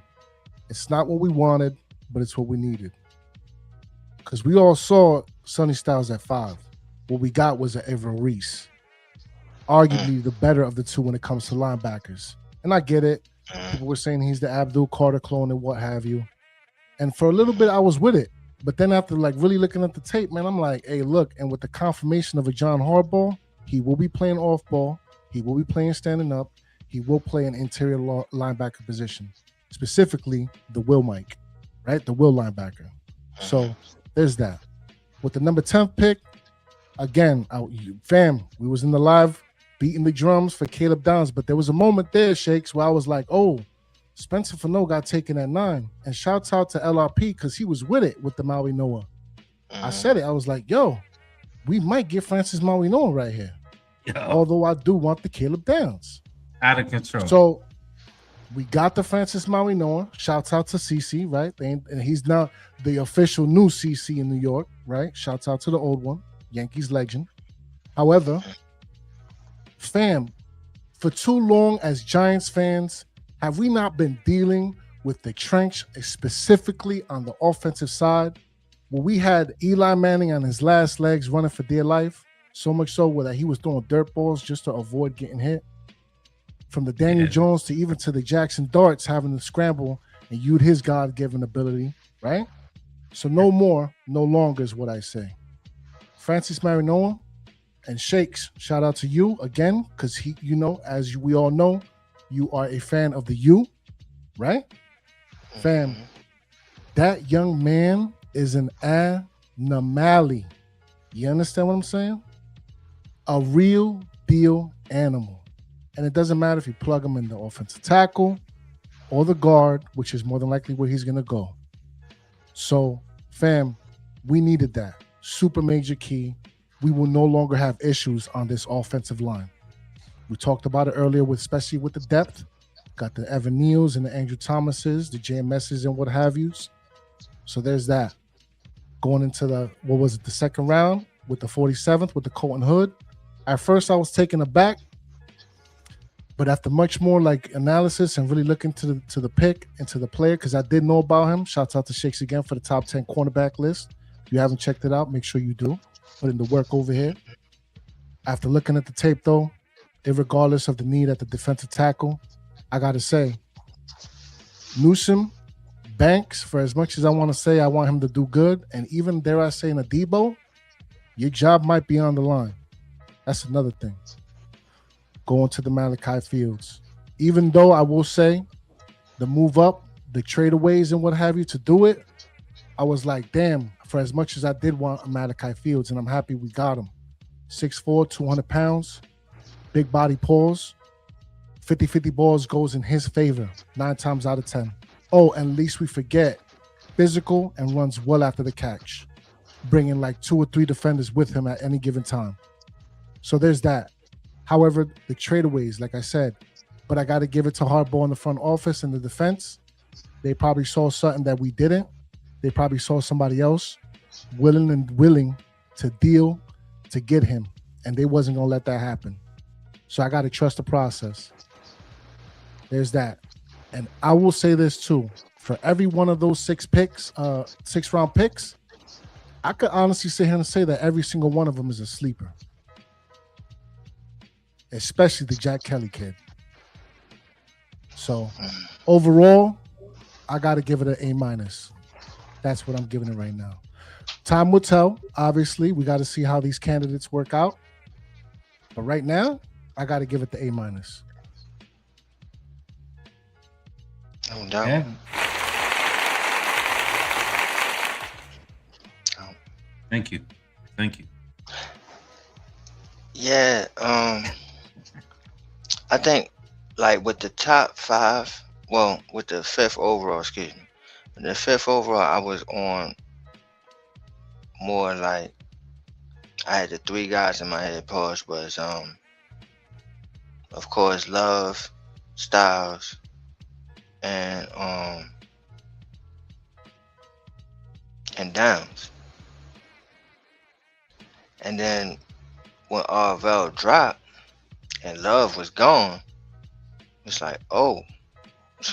S6: It's not what we wanted, but it's what we needed. Because we all saw Sonny Styles at 5. What we got was an Avery Reese. Arguably the better of the two when it comes to linebackers. And I get it. People were saying he's the Abdul Carter clone and what have you. And for a little bit, I was with it. But then after like really looking at the tape, man, I'm like, hey, look. And with the confirmation of a John Harbaugh, he will be playing off ball. He will be playing standing up. He will play an interior linebacker position. Specifically, the Will Mike, right? The Will linebacker. So there's that. With the number 10th pick, again, fam, we was in the live beating the drums for Caleb Downs, but there was a moment there, Shakes, where I was like, oh, Spencer Fano got taken at 9. And shouts out to LRP because he was with it with the Maui Noah. I said it. I was like, yo, we might get Francis Maui Noah right here. Although I do want the Caleb Downs.
S2: Out of control.
S6: So we got the Francis Maui Noah. Shouts out to CC, right? And he's now the official new CC in New York, right? Shouts out to the old one, Yankees legend. However, fam, for too long as Giants fans, have we not been dealing with the trench, specifically on the offensive side, where we had Eli Manning on his last legs running for dear life, so much so that he was throwing dirt balls just to avoid getting hit? From the Daniel Jones to even to the Jaxson Darts having to scramble and use his God-given ability, right? So no more, no longer is what I say. Francis Marinoa and Shakes, shout out to you again, because he, you know, as we all know, you are a fan of the U, right? Fam, that young man is an anomaly. You understand what I'm saying? A real deal animal. And it doesn't matter if you plug him in the offensive tackle or the guard, which is more than likely where he's going to go. So, fam, we needed that. Super major key. We will no longer have issues on this offensive line. We talked about it earlier, especially with the depth. Got the Evan Neals and the Andrew Thomases, the JMSs and what have yous. So there's that. Going into the, the second round with the 47th with the Colton Hood. At first, I was taken aback. But after much more like analysis and really looking to the pick and to the player, because I did know about him. Shouts out to Shakes again for the top 10 cornerback list. If you haven't checked it out, make sure you do. Put in the work over here. After looking at the tape, though, irregardless of the need at the defensive tackle, I got to say, Newsom, Banks, for as much as I want to say I want him to do good, and even dare I say in a Debo, your job might be on the line. That's another thing. Going to the Malachi Fields. Even though I will say the move up, the tradeaways and what have you to do it, I was like, damn, for as much as I did want a Malachi Fields, and I'm happy we got him. 6'4", 200 pounds, big body paws, 50-50 balls goes in his favor 9 times out of 10. Oh, and least we forget, physical and runs well after the catch, bringing like 2 or 3 defenders with him at any given time. So there's that. However, the tradeaways, like I said, but I got to give it to Harbaugh in the front office and the defense. They probably saw something that we didn't. They probably saw somebody else willing to deal to get him, and they wasn't going to let that happen. So I got to trust the process. There's that. And I will say this too. For every one of those 6 round picks, I could honestly sit here and say that every single one of them is a sleeper. Especially the Jack Kelly kid. So overall, I got to give it an A-. That's what I'm giving it right now. Time will tell. Obviously, we got to see how these candidates work out. But right now, I got to give it the A-.
S3: No doubt.
S2: Yeah. Thank you.
S3: Yeah, I think like with the top 5, well, with the 5th overall, excuse me. The 5th overall, I was on more like, I had the 3 guys in my head. Pause was of course Love, Styles, and Downs. And then when Arvell dropped and Love was gone, it's like, oh,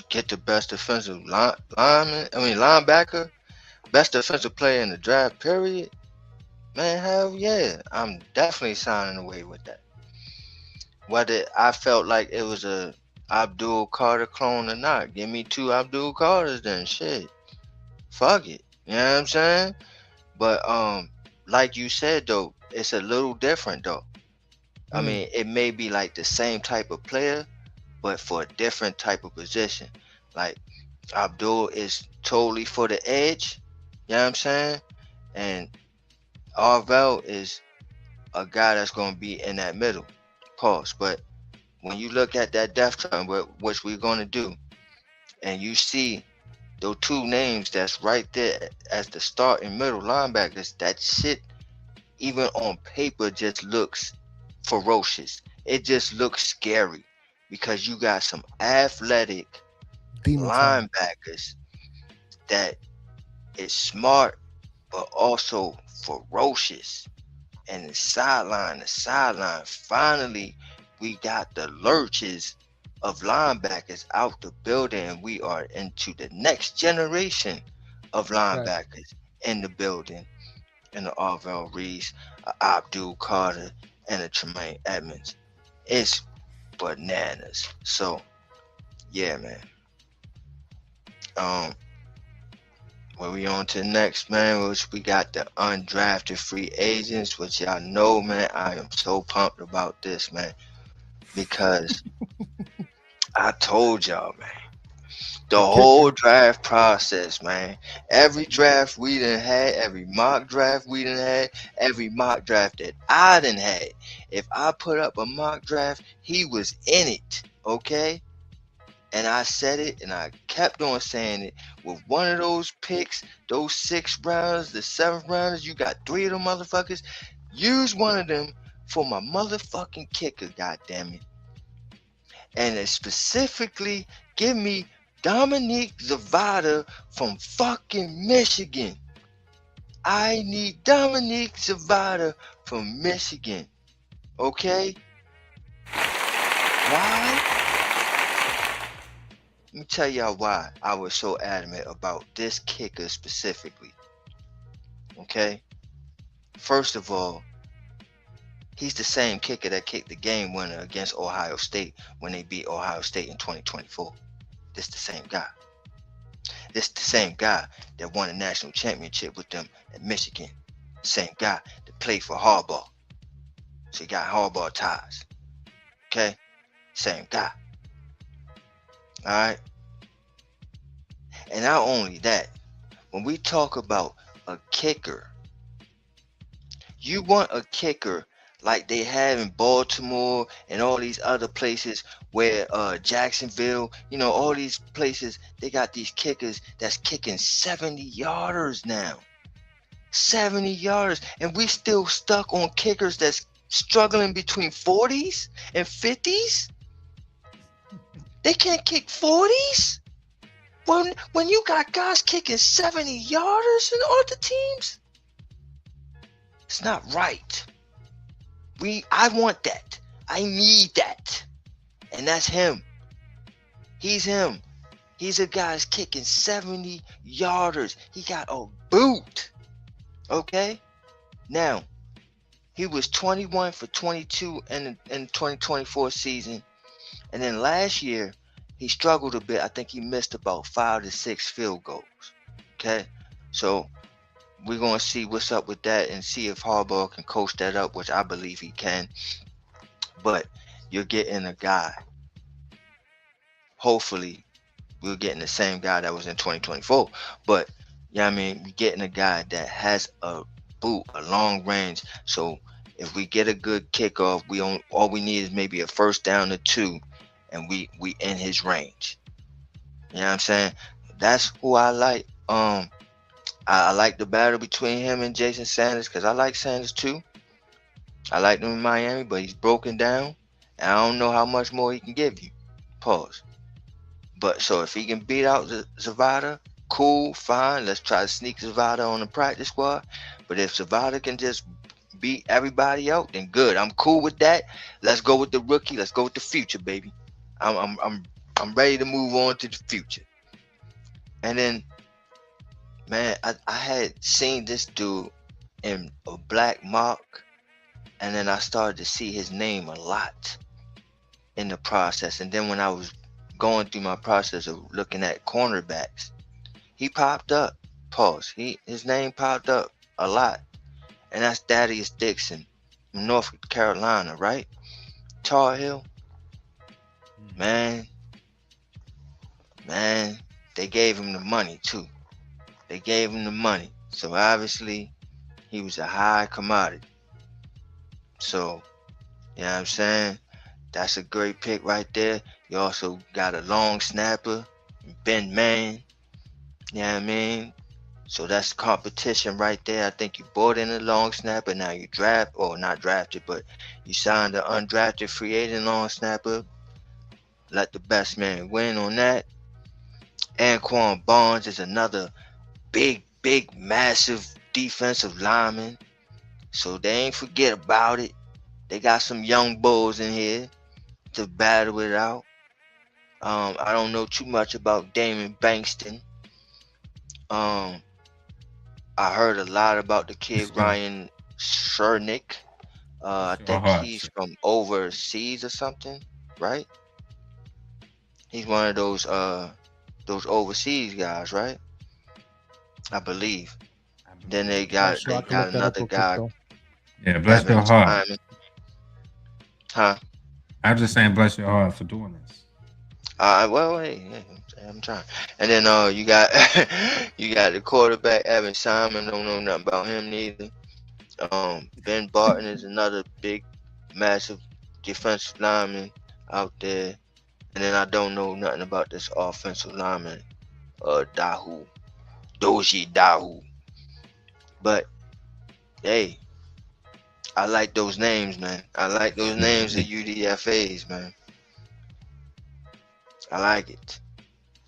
S3: get the best defensive linebacker, best defensive player in the draft, period. Man, hell yeah. I'm definitely signing away with that. Whether I felt like it was a Abdul Carter clone or not, give me 2 Abdul Carters then, shit. Fuck it. You know what I'm saying? But like you said though, it's a little different though. I mean, it may be like the same type of player, but for a different type of position. Like Abdul is totally for the edge, you know what I'm saying? And Arvell is a guy that's going to be in that middle. Pause. But when you look at that depth chart, which we're going to do, and you see those 2 names that's right there as the starting middle linebackers, that shit, even on paper, just looks ferocious. It just looks scary because you got some athletic linebackers that is smart but also ferocious. And the sideline, finally we got the lurches of linebackers out the building, and we are into the next generation of linebackers in the building. And the Arvell Reese, Abdul Carter, and a Tremaine Edmonds. It's bananas. So yeah, man. Where we on to next, man, which we got the undrafted free agents, which y'all know, man, I am so pumped about this, man, because I told y'all, man, the whole draft process, man, every draft we done had, every mock draft we done had, every mock draft that I done had, if I put up a mock draft, he was in it, okay? And I said it, and I kept on saying it. With one of those picks, those 6 rounds, the 7th rounders, you got 3 of them motherfuckers. Use one of them for my motherfucking kicker, goddammit. And it specifically give me Dominique Zavada from fucking Michigan. I need Dominique Zavada from Michigan. Okay? Why? Let me tell y'all why I was so adamant about this kicker specifically. Okay? First of all, he's the same kicker that kicked the game winner against Ohio State when they beat Ohio State in 2024. This the same guy. This the same guy that won a national championship with them at Michigan. Same guy that played for Harbaugh. So he got Harbaugh ties. Okay? Same guy. Alright? And not only that, when we talk about a kicker, you want a kicker like they have in Baltimore and all these other places where Jacksonville, you know, all these places, they got these kickers that's kicking 70-yarders now. 70-yarders. And we still stuck on kickers that's struggling between 40s and 50s? They can't kick 40s? When you got guys kicking 70-yarders in other teams? It's not right. I want that. I need that. And that's him. He's him. He's a guy that's kicking 70-yarders. He got a boot. Okay? Now, he was 21 for 22 in the 2024 season. And then last year, he struggled a bit. I think he missed about 5 to 6 field goals. Okay? So, we're going to see what's up with that and see if Harbaugh can coach that up, which I believe he can. But you're getting a guy. Hopefully, we're getting the same guy that was in 2024. But, yeah, I mean, we're getting a guy that has a boot, a long range. So, if we get a good kickoff, all we need is maybe a first down or 2, and we in his range. You know what I'm saying? That's who I like. I like the battle between him and Jason Sanders because I like Sanders too. I like him in Miami, but he's broken down, and I don't know how much more he can give you. Pause. But so if he can beat out Zavada, cool, fine. Let's try to sneak Zavada on the practice squad. But if Zavada can just beat everybody out, then good. I'm cool with that. Let's go with the rookie. Let's go with the future, baby. I'm ready to move on to the future. And then, man, I had seen this dude in a black mock, and then I started to see his name a lot in the process. And then when I was going through my process of looking at cornerbacks, he popped up. Pause. His name popped up a lot, and that's Thaddeus Dixon from North Carolina, right? Tar Heel. Man, they gave him the money too. They gave him the money. So obviously he was a high commodity. So, you know what I'm saying? That's a great pick right there. You also got a long snapper, Ben Man. You know what I mean? So that's competition right there. I think you bought in a long snapper. Now you not drafted, but you signed an undrafted free agent long snapper. Let the best man win on that. Anquan Barnes is another big, massive defensive lineman. So they ain't forget about it. They got some young bulls in here to battle it out. I don't know too much about Damon Bankston. I heard a lot about the kid Ryan Shernick. I think he's from overseas or something, right? He's one of those overseas guys, right? I believe. Then they got another guy.
S2: Yeah, bless your heart.
S3: Huh?
S2: I'm just saying, bless your heart for doing this.
S3: Well, hey, I'm trying. And then you got the quarterback Evan Simon. Don't know nothing about him neither. Ben Barton is another big, massive defensive lineman out there. And then I don't know nothing about this offensive lineman, Doji Dahu. But hey, I like those names, man. I like those names of UDFAs, man. I like it.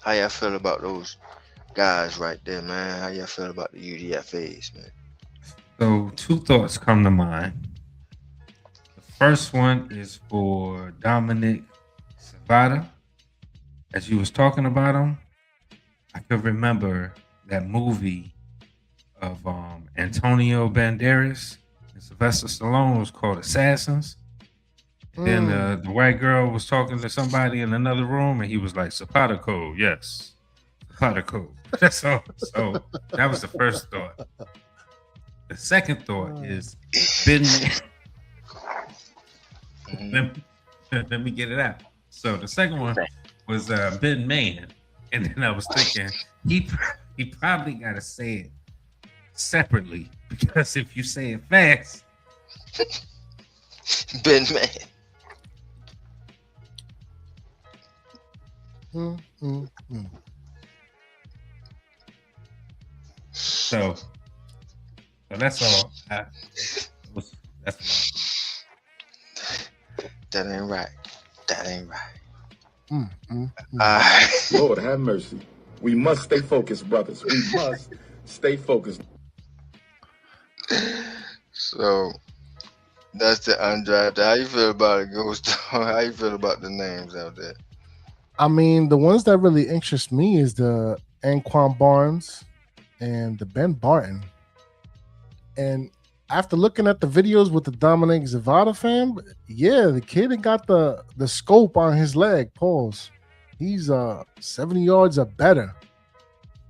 S3: How y'all feel about those guys right there, man? How y'all feel about the UDFAs, man?
S2: So 2 thoughts come to mind. The first one is for Dominic Savada. As you was talking about him, I could remember that movie of Antonio Banderas and Sylvester Stallone was called Assassins. Then the white girl was talking to somebody in another room, and he was like, "Sapatico, yes, Sapatico." That's all. So that was the first thought. The second thought is Ben. Let me get it out. So the second one was Ben Man, and then I was thinking he probably got to say it separately, because if you say it fast,
S3: Ben Man.
S2: So that's all. That's
S3: That ain't right. That ain't right.
S7: Lord have mercy. We must stay focused, brothers. We must stay focused.
S3: So that's the undrafted. How you feel about it, Ghost? How you feel about the names out there?
S6: I mean, the ones that really interest me is the Anquan Barnes and the Ben Barton. And after looking at the videos with the Dominic Zavada fam, yeah, the kid had got the scope on his leg. Pause. He's 70 yards or better.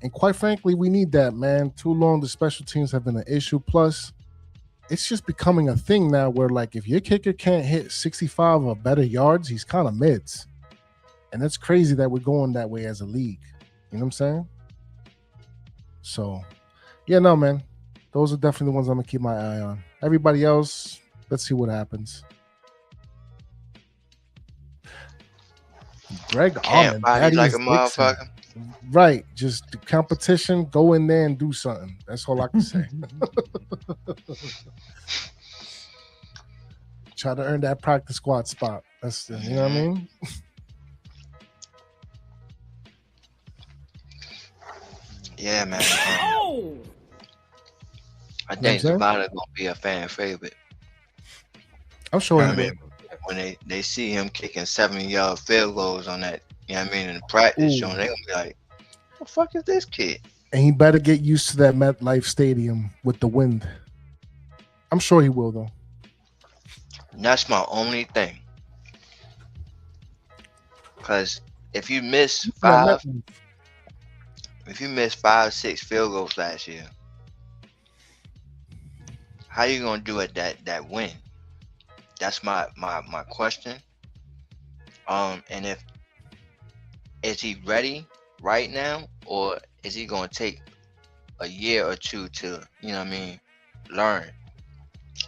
S6: And quite frankly, we need that, man. Too long the special teams have been an issue. Plus, it's just becoming a thing now where, like, if your kicker can't hit 65 or better yards, he's kind of mids. And that's crazy that we're going that way as a league. You know what I'm saying? So, yeah, no, man. Those are definitely the ones I'm going to keep my eye on. Everybody else, let's see what happens. Greg
S3: Can't
S6: Allman.
S3: body like a
S6: Dixon.
S3: motherfucker.
S6: Right. Just the competition, go in there and do something. That's all I can say. Try to earn that practice squad spot. That's you know what I mean?
S3: Yeah, man.
S5: Oh!
S3: I think
S6: You know what I'm
S3: Zavada gonna be a fan favorite.
S6: I'm sure
S3: You know
S6: he
S3: what I
S6: will.
S3: mean? When they see him kicking 70-yard field goals on that, you know what I mean, in the practice show, they gonna be like, "What the fuck is this kid?"
S6: And he better get used to that MetLife Stadium with the wind. I'm sure he will, though.
S3: And that's my only thing. Because if you miss five, 6 field goals last year, how you gonna do it that win? That's my question. And is he ready right now, or is he gonna take a year or two to, you know what I mean, learn?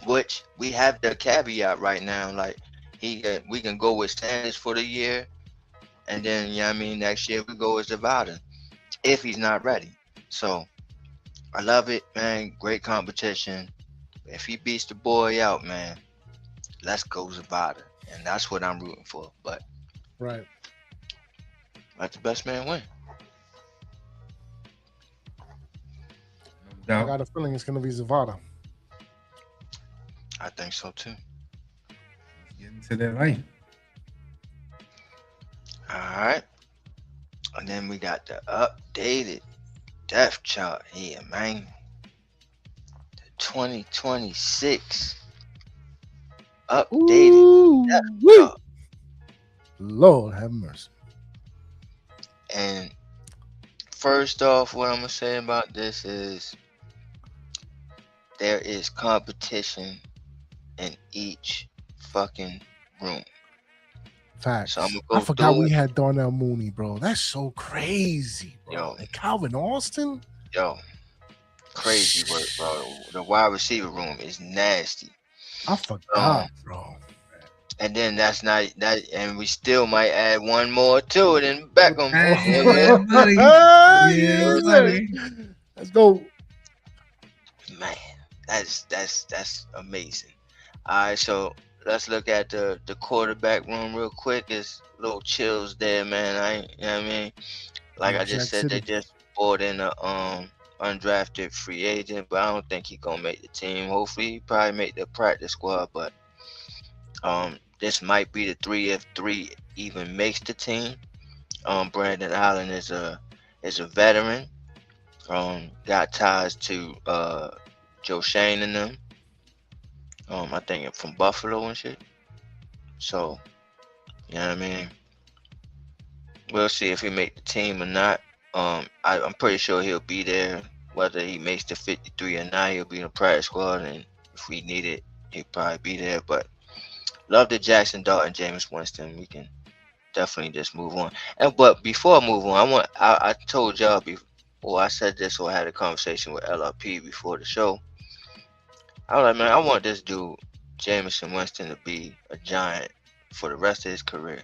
S3: Which we have the caveat right now, like we can go with Sanders for the year, and then, you know what I mean, next year we go with Zavada if he's not ready. So I love it, man. Great competition. If he beats the boy out, man, let's go Zavada, and that's what I'm rooting for. But
S6: Right.
S3: let the best man win.
S6: I got a feeling it's going to be Zavada.
S3: I think so too.
S2: Get into that life.
S3: All right. And then we got the updated depth chart here, man. The 2026 updated depth chart.
S6: Lord have mercy.
S3: And first off, what I'm going to say about this is there is competition in each fucking room.
S6: Facts.
S3: So I'm gonna go
S6: I forgot
S3: through
S6: we
S3: it.
S6: had Darnell Mooney, bro. That's so crazy, bro.
S3: Yo.
S6: And Calvin Austin?
S3: Yo, crazy work, bro. The wide receiver room is nasty.
S6: I forgot, bro.
S3: And then that's not that, and we still might add one more to it in Beckham.
S2: Yeah, buddy.
S6: Yeah,
S2: buddy.
S6: Let's go.
S3: Man, that's amazing. All right, so let's look at the quarterback room real quick. There's little chills there, man. You know what I mean? Like I just said, they just brought in a undrafted free agent, but I don't think he's gonna make the team. Hopefully, he probably make the practice squad, but this might be the 3 if 3 even makes the team. Brandon Allen is a veteran. Got ties to Joe Shane and them. I think from Buffalo and shit. So, you know what I mean? We'll see if he make the team or not. I'm pretty sure he'll be there. Whether he makes the 53 or not, he'll be in the practice squad, and if we need it, he'll probably be there. But love the Jaxson Dart and Jameis Winston. We can definitely just move on. But before I move on, I told y'all before, I said this, or I had a conversation with LRP before the show. I was like, man, I want this dude, Jameis Winston, to be a Giant for the rest of his career.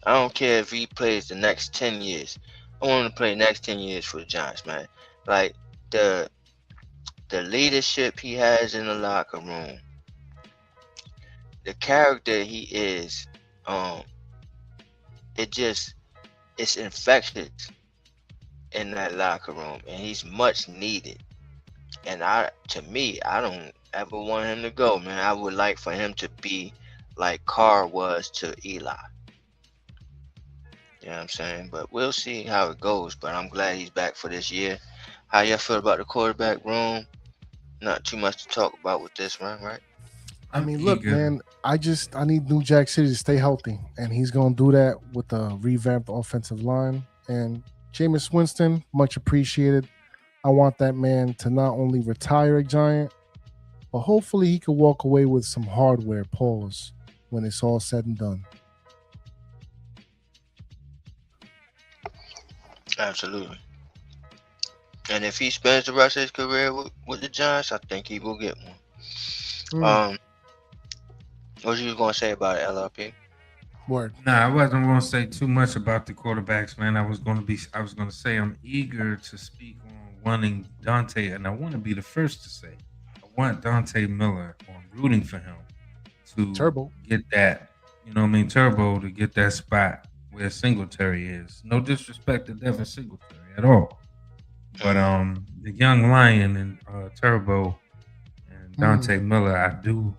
S3: I don't care if he plays the next 10 years. I want him to play the next 10 years for the Giants, man. Like, the leadership he has in the locker room, the character he is it's infectious in that locker room, and he's much needed. And to me, I don't ever want him to go, man. I would like for him to be like Carr was to Eli. You know what I'm saying? But we'll see how it goes. But I'm glad he's back for this year. How y'all feel about the quarterback room? Not too much to talk about with this one, right?
S6: I mean, look, man, I need New Jack City to stay healthy, and he's going to do that with a revamped offensive line. And Jameis Winston, much appreciated. I want that man to not only retire a Giant, but hopefully he could walk away with some hardware, pause, when it's all said and done.
S3: Absolutely. And if he spends the rest of his career with the Giants, I think he will get one. What you going to say about it, LRP?
S6: Word.
S2: Nah, I wasn't going to say too much about the quarterbacks, man. I was going to say I'm eager to speak on wanting Dante, and I want to be the first to say I want Dante Miller. I'm rooting for him to
S6: Turbo
S2: get that, you know what I mean, Turbo to get that spot where Singletary is. No disrespect to Devin Singletary at all, but the young Lion and Turbo and Dante Miller, I do,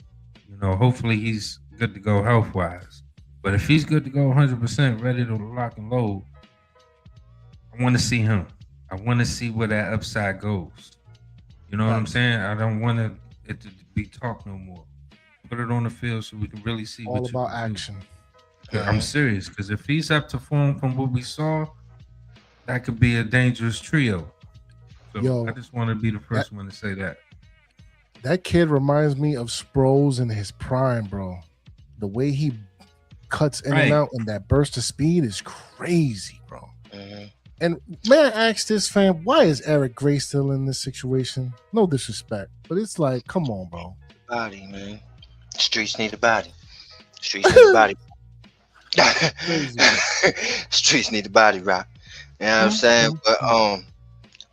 S2: you know, hopefully he's good to go health wise. But if he's good to go 100%, ready to lock and load, I want to see him. I want to see where that upside goes. You know what I'm saying? I don't want it to be talk no more. Put it on the field so we can really see
S6: all
S2: what
S6: about action.
S2: I'm serious, because if he's up to form from what we saw, that could be a dangerous trio. So I just want to be the first one to say that.
S6: That kid reminds me of Sproles in his prime, bro. The way he cuts in and out and that burst of speed is crazy, bro. And may I ask this, fam, why is Eric Gray still in this situation? No disrespect, but it's like, come on, bro.
S3: Body, man. Streets need a body. Streets need a body. Streets need a body, rock. You know what I'm saying? But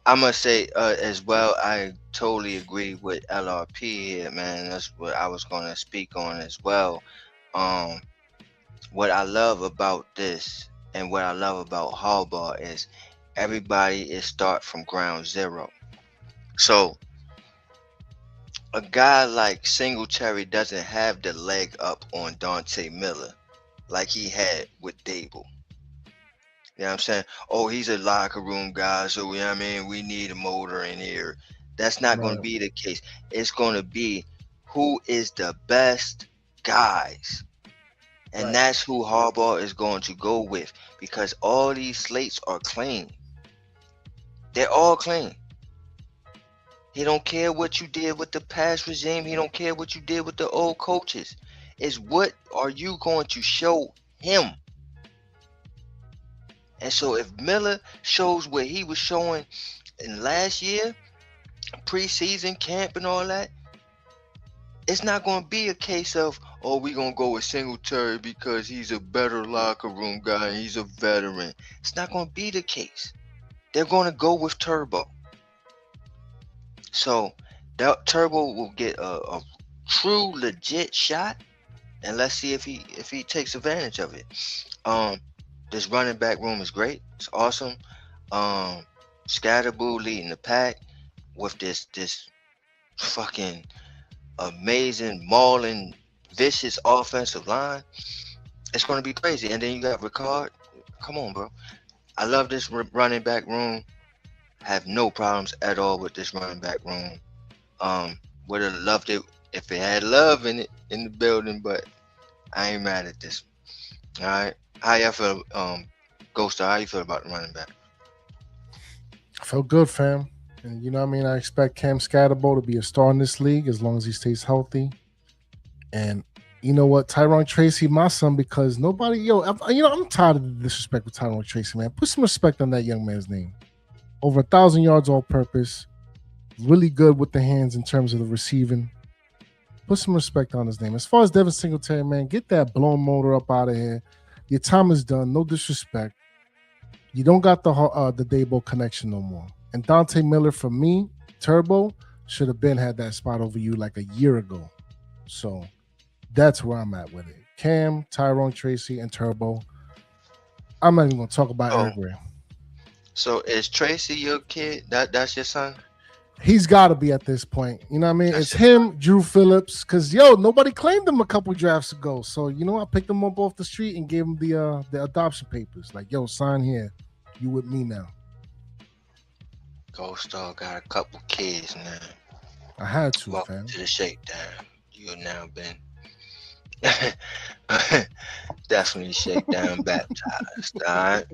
S3: I must say as well, I totally agree with LRP here, man. That's what I was going to speak on as well. What I love about this and what I love about Harbaugh is everybody is start from ground zero. So a guy like Singletary doesn't have the leg up on Dante Miller like he had with Dable. You know what I'm saying? Oh, he's a locker room guy, so you know what I mean, we need a motor in here. That's not going to be the case. It's going to be who is the best guys. And that's who Harbaugh is going to go with, because all these slates are clean. They're all clean. He don't care what you did with the past regime. He don't care what you did with the old coaches. It's what are you going to show him? And so if Miller shows what he was showing in last year, preseason camp and all that, it's not going to be a case of, oh, we're going to go with Singletary because he's a better locker room guy and he's a veteran. It's not going to be the case. They're going to go with Turbo. So that Turbo will get a true, legit shot, and let's see if he takes advantage of it. This running back room is great. It's awesome. Scatterboo leading the pack with this fucking amazing, mauling, vicious offensive line. It's going to be crazy. And then you got Ricard. Come on, bro. I love this running back room. Have no problems at all with this running back room. Would have loved it if it had love in it in the building, but I ain't mad at this. All right. How y'all feel, Ghostar? How you feel about the running back?
S6: I feel good, fam. And you know what I mean? I expect Cam Scatterbo to be a star in this league as long as he stays healthy. And you know what? Tyrone Tracy, my son, because nobody, I'm tired of the disrespect with Tyrone Tracy, man. Put some respect on that young man's name. Over 1,000 yards all purpose. Really good with the hands in terms of the receiving. Put some respect on his name. As far as Devin Singletary, man, get that blown motor up out of here. Your time is done. No disrespect. You don't got the Dable connection no more. And Dante Miller, for me, Turbo, should have had that spot over you like a year ago. So that's where I'm at with it. Cam, Tyrone Tracy, and Turbo. I'm not even gonna talk about
S3: Oh.
S6: Eric Gray.
S3: So is Tracy your kid? That's your son?
S6: He's got to be at this point. You know what I mean?
S3: That's
S6: It's him, Drew Phillips, because nobody claimed him a couple drafts ago. So I picked him up off the street and gave him the adoption papers. Like, sign here. You with me now.
S3: Ghost Dog got a couple kids, man.
S6: I had to,
S3: Welcome
S6: fam.
S3: to the shakedown. You have now been definitely shakedown baptized. All right.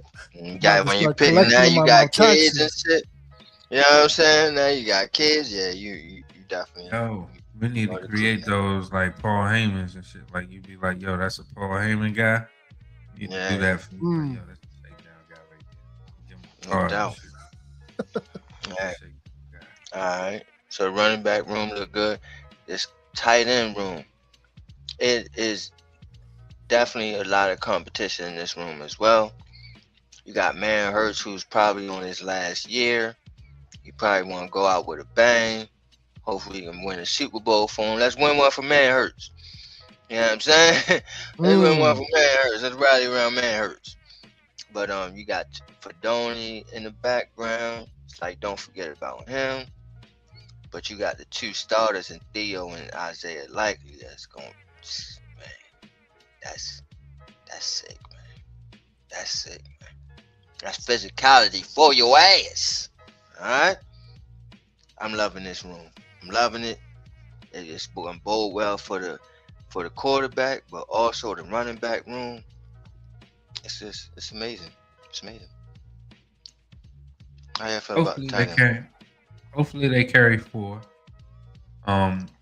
S3: When you pick now, you got kids and shit. You know what I'm saying? Now you got kids. Yeah, you definitely.
S2: Yo, we need to create those like Paul Heyman's and shit. Like you be like, yo, that's a Paul Heyman guy. You need to do that for me. Like, yo, that's a shakedown guy right there. Give him a
S3: No doubt. All right. So the running back room look good. This tight end room, it is definitely a lot of competition in this room as well. You got Man Hurts, who's probably on his last year. You probably want to go out with a bang. Hopefully you can win a Super Bowl for him. Let's win one for Man Hurts. You know what I'm saying? Let's win one for Man Hurts. Let's rally around Man Hurts. But you got Fedoni in the background. It's like, don't forget about him. But you got the two starters in Theo and Isaiah Likely. That's going, man. That's sick, man. That's sick, man. That's physicality for your ass. All right. I'm loving this room. I'm loving it. It's going to bode well for the quarterback, but also the running back room. It's amazing. It's amazing. How you feel about the tight end?
S2: Hopefully they carry 4.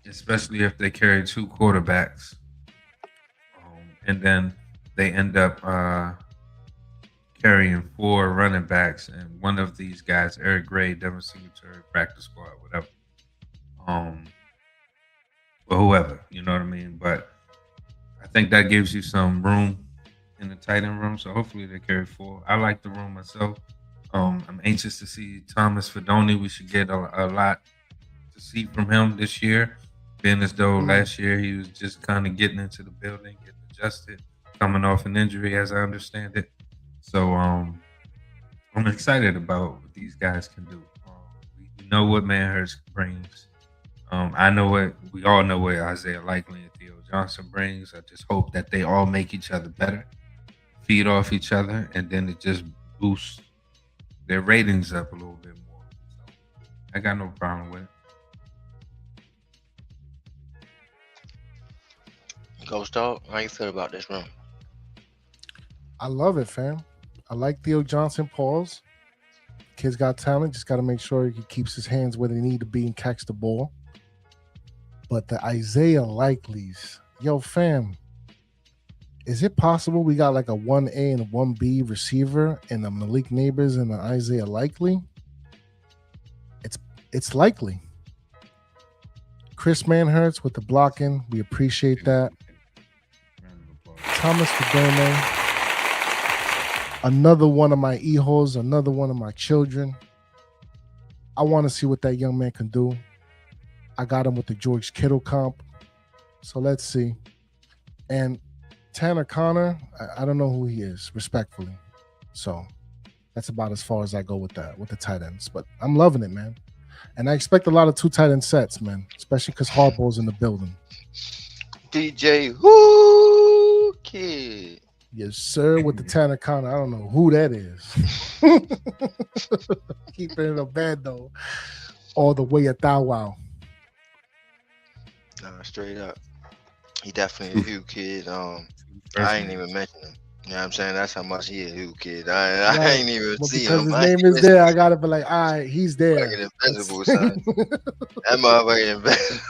S2: Especially if they carry 2 quarterbacks. And then they end up carrying 4 running backs, and one of these guys, Eric Gray, Devin Singletary, practice squad, whatever. Or whoever, you know what I mean? But I think that gives you some room in the tight end room. So hopefully they carry 4. I like the room myself. I'm anxious to see Thomas Fedoni. We should get a lot to see from him this year. Being as though last year he was just kind of getting into the building, getting adjusted, coming off an injury, as I understand it. So I'm excited about what these guys can do. We know what Man Hurts brings. We all know what Isaiah Likely and Theo Johnson brings. I just hope that they all make each other better, feed off each other, and then it just boosts their ratings up a little bit more. So I got no problem with it.
S3: Ghost Dog, how you feel about this room?
S6: I love it, fam. I like Theo Johnson. Pause. Kid's got talent. Just got to make sure he keeps his hands where they need to be and catch the ball. But the Isaiah Likely's, fam, is it possible we got like a 1A and a 1B receiver and a Malik Nabers and an Isaiah Likely? It's likely. Chris Manhurts with the blocking. We appreciate that. Thomas Fedoni. Another one of my e-holes, another one of my children. I want to see what that young man can do. I got him with the George Kittle comp. So let's see. And Tanner Connor, I don't know who he is, respectfully. So that's about as far as I go with that, with the tight ends. But I'm loving it, man. And I expect a lot of 2 tight end sets, man, especially because Harbaugh's in the building.
S3: DJ Who Kid.
S6: Yes, sir, with the Tanner Connor. I don't know who that is. Keeping it a bad, though. All the way at Thou Wow.
S3: Nah, straight up. He definitely a Hugh Kid. I ain't even mention him. You know what I'm saying? That's how much he a Hugh Kid. I ain't even see him.
S6: Because his name is there, I gotta be like, all right, he's there.
S3: Fucking invincible, son. That motherfucking invincible.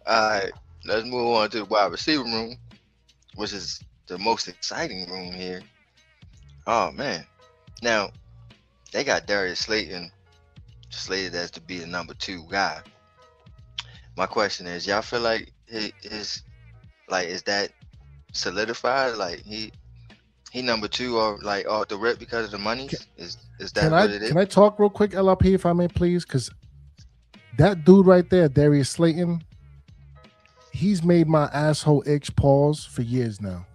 S3: All right, let's move on to the wide receiver room, which is the most exciting room here. Oh man. Now, they got Darius Slayton slated as to be the number 2 guy. My question is, y'all feel like is that solidified? Like he number 2 or like off the rip because of the money? Is that what it is?
S6: Can I talk real quick, LRP, if I may, please? Because that dude right there, Darius Slayton, he's made my asshole itch pause for years now.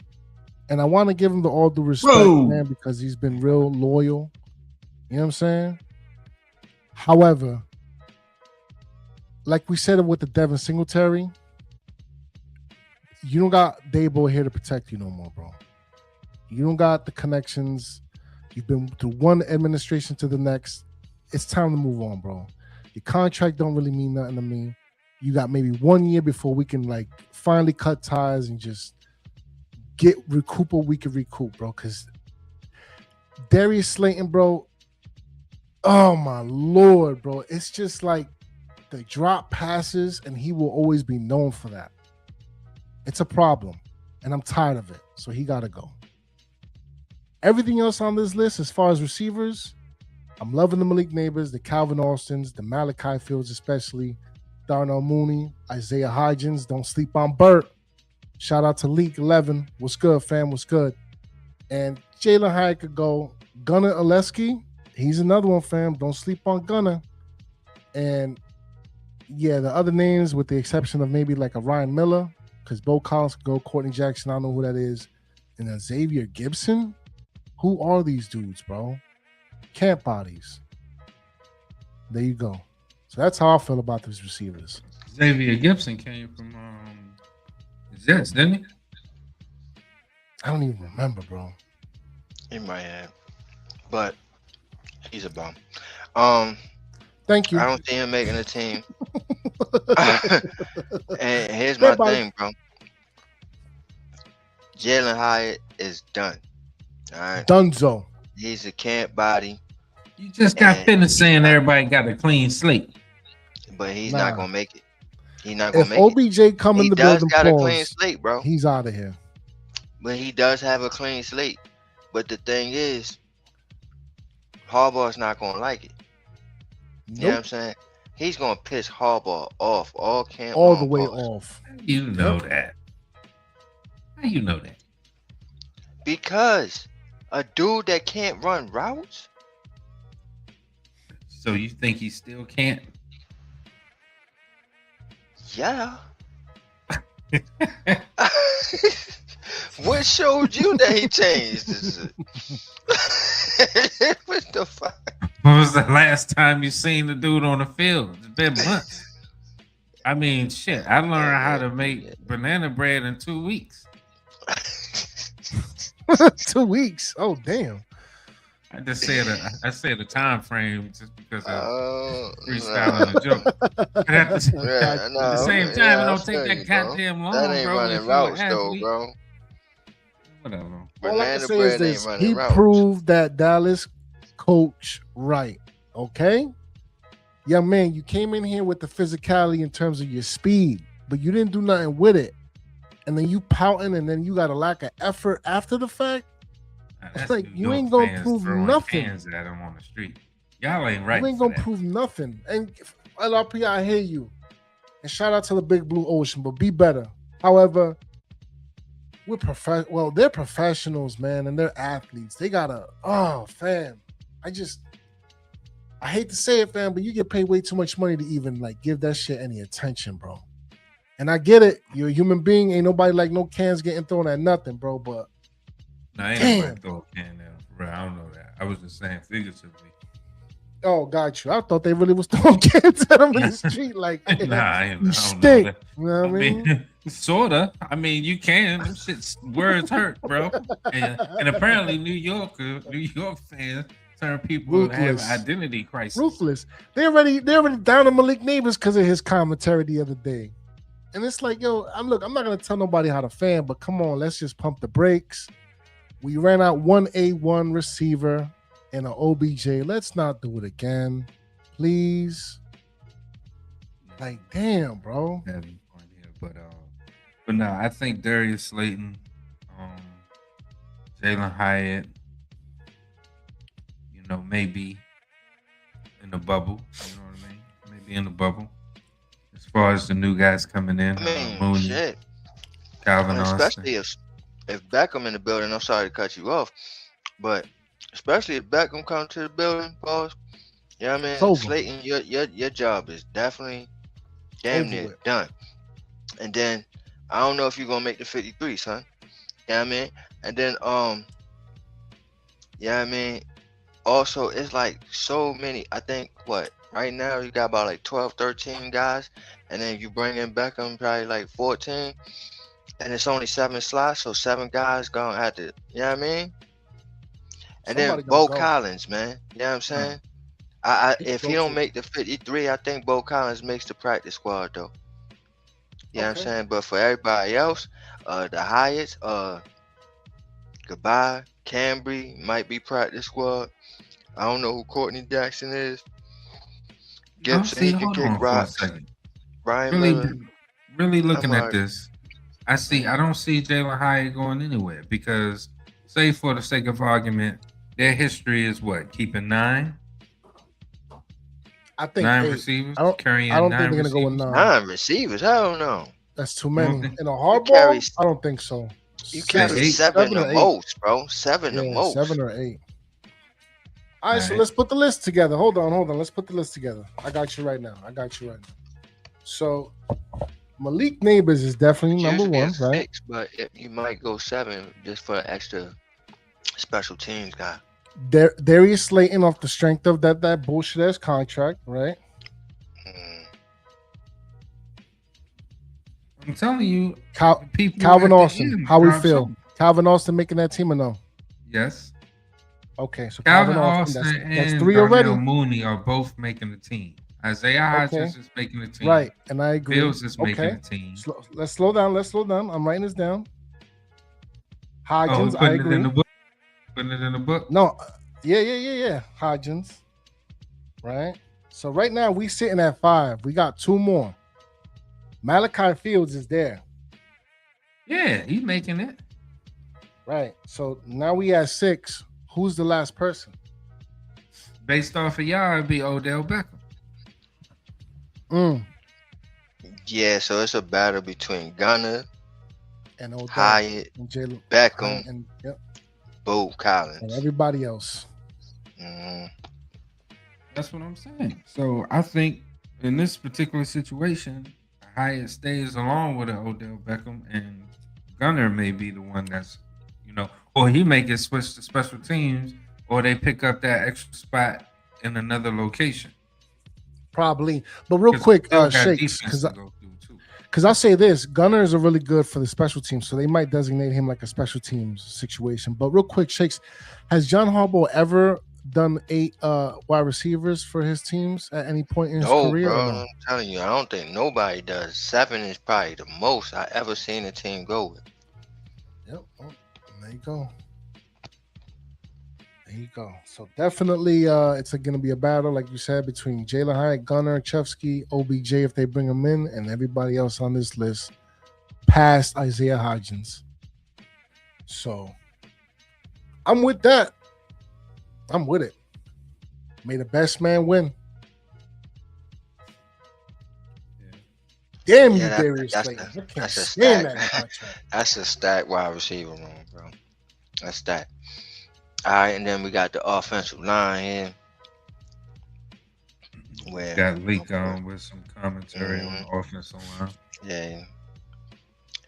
S6: And I want to give him the all due respect, man, because he's been real loyal. You know what I'm saying? However, like we said it with the Devin Singletary, you don't got Dabo here to protect you no more, bro. You don't got the connections. You've been through one administration to the next. It's time to move on, bro. Your contract don't really mean nothing to me. You got maybe 1 year before we can like finally cut ties and just recoup what we can recoup, bro. Because Darius Slayton, bro, oh my Lord, bro. It's just like the drop passes, and he will always be known for that. It's a problem, and I'm tired of it. So he got to go. Everything else on this list, as far as receivers, I'm loving the Malik Nabers, the Calvin Austins, the Malachi Fields, especially Darnell Mooney, Isaiah Hodgins. Don't sleep on Burt. Shout out to League 11. What's good, fam? What's good? And Jalen Hyatt could go. Gunnar Oleski, he's another one, fam. Don't sleep on Gunnar. And yeah, the other names, with the exception of maybe like a Ryan Miller, because Bo Collins could go, Courtney Jackson, I don't know who that is, and then Xavier Gibson. Who are these dudes, bro? Camp bodies. There you go. So that's how I feel about these receivers.
S2: Xavier Gibson came from Jets, didn't he?
S6: I don't even remember, bro.
S3: He might have, but he's a bum.
S6: Thank you.
S3: I don't see him making a team. And here's my thing, bro. Jalen Hyatt is done. All right.
S6: Dunzo.
S3: He's a camp body.
S2: You just got finished saying everybody got a clean slate.
S3: But he's not gonna make it. He's not gonna make it.
S6: If OBJ come in the building,
S3: got a clean slate, bro.
S6: He's out of here.
S3: But he does have a clean slate. But the thing is, Harbaugh's not gonna like it.
S6: Nope.
S3: You know what I'm saying? He's gonna piss Harbaugh off all camp.
S6: All the way off.
S2: You know that. How you know that?
S3: Because a dude that can't run routes.
S2: So you think he still can't?
S3: Yeah. What showed you that he changed? What the fuck?
S2: When was the last time you seen the dude on the field? It's been months. I mean, shit. I learned how to make banana bread in 2 weeks.
S6: 2 weeks. Oh, damn.
S2: I just said a time frame just because of freestyling a joke. But at the same time, it don't take that goddamn long,
S3: that ain't
S2: bro.
S3: running routes, though, bro.
S2: Whatever.
S6: All I can say is this: he proved that Dallas coach right. Okay, young man, you came in here with the physicality in terms of your speed, but you didn't do nothing with it, and then you pouting, and then you got a lack of effort after the fact. It's like you ain't gonna prove nothing.
S2: At him on the street. Y'all ain't right.
S6: You ain't gonna prove nothing. And LRP, I hear you. And shout out to the Big Blue Ocean, but be better. However, they're professionals, man, and they're athletes. They gotta, fam. I hate to say it, fam, but you get paid way too much money to even like give that shit any attention, bro. And I get it. You're a human being. Ain't nobody like no cans getting thrown at nothing, bro. But
S2: no, I ain't gonna throw a can there. Bro, I don't know that. I was just saying figuratively.
S6: Oh, got you. I thought they really was throwing cans at them in the street. Like,
S2: I
S6: you stink. You know what I
S2: mean? Sorta. I mean, you can. Them shit's words hurt, bro. And apparently, New York fans turn people to have identity crisis.
S6: Ruthless. They're already down to Malik Nabers because of his commentary the other day. And it's like, yo, I'm not gonna tell nobody how to fan, but come on, let's just pump the brakes. We ran out one A1 receiver and an OBJ. Let's not do it again, please. Like, damn, bro.
S2: But no, I think Darius Slayton, Jalen Hyatt, maybe in the bubble. You know what I mean? Maybe in the bubble. As far as the new guys coming in, Mooney,
S3: shit.
S2: Calvin
S3: especially
S2: Austin.
S3: if Beckham in the building. I'm sorry to cut you off, but especially if Beckham comes to the building, boss. You know what I mean? Slayton, your job is definitely damn near done. And then I don't know if you're gonna make the 53, son. You know what I mean? And then yeah, I mean, also it's like so many. I think what right now you got about like 12, 13 guys, and then you bring in Beckham probably like 14, and it's only 7 slots, so 7 guys gonna have to. You know what I mean? And then
S6: Somebody gotta
S3: Bo
S6: go.
S3: Collins, man. You know what I'm saying?
S6: He
S3: If
S6: could
S3: he
S6: go
S3: don't
S6: too.
S3: make the 53, I think Bo Collins makes the practice squad though. You know what I'm
S6: Okay.
S3: saying? But for everybody else, the Hyatts, goodbye. Cambry might be practice squad. I don't know who Courtney Jackson is.
S2: I'll
S3: Gibson,
S2: see.
S3: he can
S2: Hold
S3: kick
S2: on for a
S3: rocks.
S2: second.
S3: Ryan
S2: Really,
S3: Miller.
S2: really
S3: I'm
S2: looking at
S3: alright.
S2: this, I don't see Jalen Hyatt going anywhere because, say for the sake of argument, their history is what keeping
S6: I think
S2: nine
S6: 8.
S2: receivers,
S6: I don't. I
S2: carrying
S6: don't think
S2: nine
S6: they're gonna go with
S2: receivers.
S6: 9.
S3: 9 receivers. Hell no.
S6: That's too
S2: You don't
S6: many.
S2: think?
S6: In a
S3: You carry
S6: hardball, I don't think so.
S3: you
S2: Say
S3: carry
S6: 6,
S2: 8.
S3: 7
S6: 7
S3: the
S6: or 8.
S3: most, bro. 7 the
S6: Yeah, 7
S3: most.
S6: or 8. All
S2: All
S6: right, so
S2: right.
S6: let's put the list together. Hold on. Let's put the list together. I got you right now. So Malik Nabers is definitely
S3: It's
S6: number
S3: usually a
S6: 1, right?
S3: 6, but you might go 7 just for an extra special teams guy.
S6: Darius Slayton off the strength of that bullshit ass contract, right?
S3: Mm.
S2: I'm telling you, people
S6: Calvin
S2: at the
S6: Austin.
S2: end
S6: How we
S2: drop
S6: feel?
S2: something.
S6: Calvin Austin making that team or no?
S2: Yes,
S6: Okay, so
S2: Calvin
S6: Calvin Austin.
S2: Austin
S6: That's
S2: and
S6: 3
S2: Darnell
S6: already.
S2: Mooney are both making the team. Isaiah
S6: Okay.
S2: Hodgins is making the team.
S6: Right, and I agree.
S2: Fields is making
S6: Okay,
S2: the team.
S6: let's slow down. I'm writing this down.
S2: Oh,
S6: Hodgins, I
S2: putting it
S6: agree.
S2: in the book. Putting it in the book.
S6: No, yeah. Hodgins, right? So right now we sitting at 5. We got 2 more. Malachi Fields is there,
S2: Yeah, he's making it.
S6: right? So now we at 6. Who's the last person?
S2: Based off of y'all, it'd be Odell Beckham.
S3: Yeah, so it's a battle between Gunner,
S6: And Odell
S3: Hyatt,
S6: and Jalen
S3: Beckham,
S6: and
S3: Bo
S6: and
S3: Collins.
S6: everybody else.
S3: Mm.
S2: That's what I'm saying. So I think in this particular situation, Hyatt stays along with an Odell Beckham, and Gunner may be the one that's, or he may get switched to special teams, or they pick up that extra spot in another location.
S6: Probably, but real
S2: 'Cause
S6: quick,
S2: still got
S6: Shakes,
S2: defense to go through too.
S6: because I'll say this: Gunners are really good for the special teams, so they might designate him like a special teams situation. But real quick, Shakes, has John Harbaugh ever done 8 wide receivers for his teams at any point in his
S3: No,
S6: career?
S3: bro,
S6: Or no?
S3: I'm telling you, I don't think nobody does. 7 is probably the most I ever seen a team go with.
S6: Yep. Oh, there you go. There you go. So definitely, it's going to be a battle, like you said, between Jalen Hyatt, Gunner, Chevsky, OBJ if they bring him in, and everybody else on this list past Isaiah Hodgins. So I'm with that. I'm with it. May the best man win. Damn you, Darius Slayton. I can't
S3: that's a
S6: stand
S3: stack.
S6: that contract.
S3: That's a stack wide receiver room, bro. That's that. All right, and then we got the offensive line here. Where
S2: Got Leak on with some commentary on the offensive line.
S3: Yeah,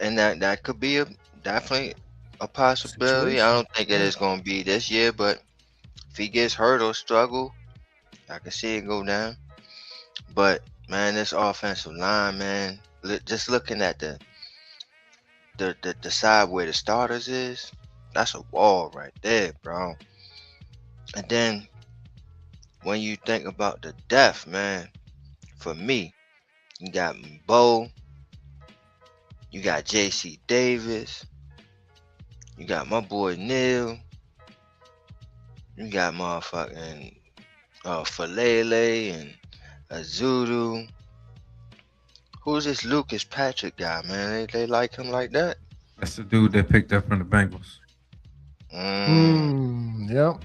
S3: and that could be definitely a possibility. I don't think it is going to be this year, but if he gets hurt or struggle, I can see it go down. But man, this offensive line, man, just looking at the side where the starters is, that's a wall right there, bro. And then when you think about the depth, man, for me, you got Bo, you got J.C. Davis, you got my boy Neil, you got motherfucking Falele and Azudu. Who's this Lucas Patrick guy, man? They like him like that?
S2: That's the dude they picked up from the Bengals.
S6: Yep.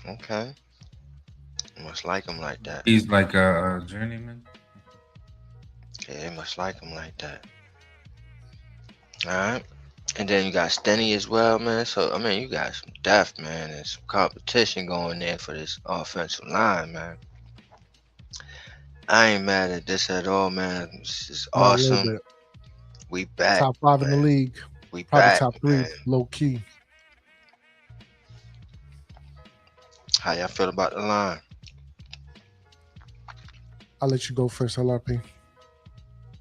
S3: Okay. Must like him like that.
S2: He's like a journeyman.
S3: Yeah, they must like him like that. Alright. And then you got Stenny as well, man. So, I mean, you got some depth, man, and some competition going there for this offensive line, man. I ain't mad at this at all, man. This is
S6: Not a little
S3: awesome.
S6: bit.
S3: We back.
S6: Top 5 in the
S3: man.
S6: league.
S3: We
S6: Probably
S3: back,
S6: top 3,
S3: man.
S6: low key.
S3: How y'all feel about the line?
S6: I'll let you go first, LRP.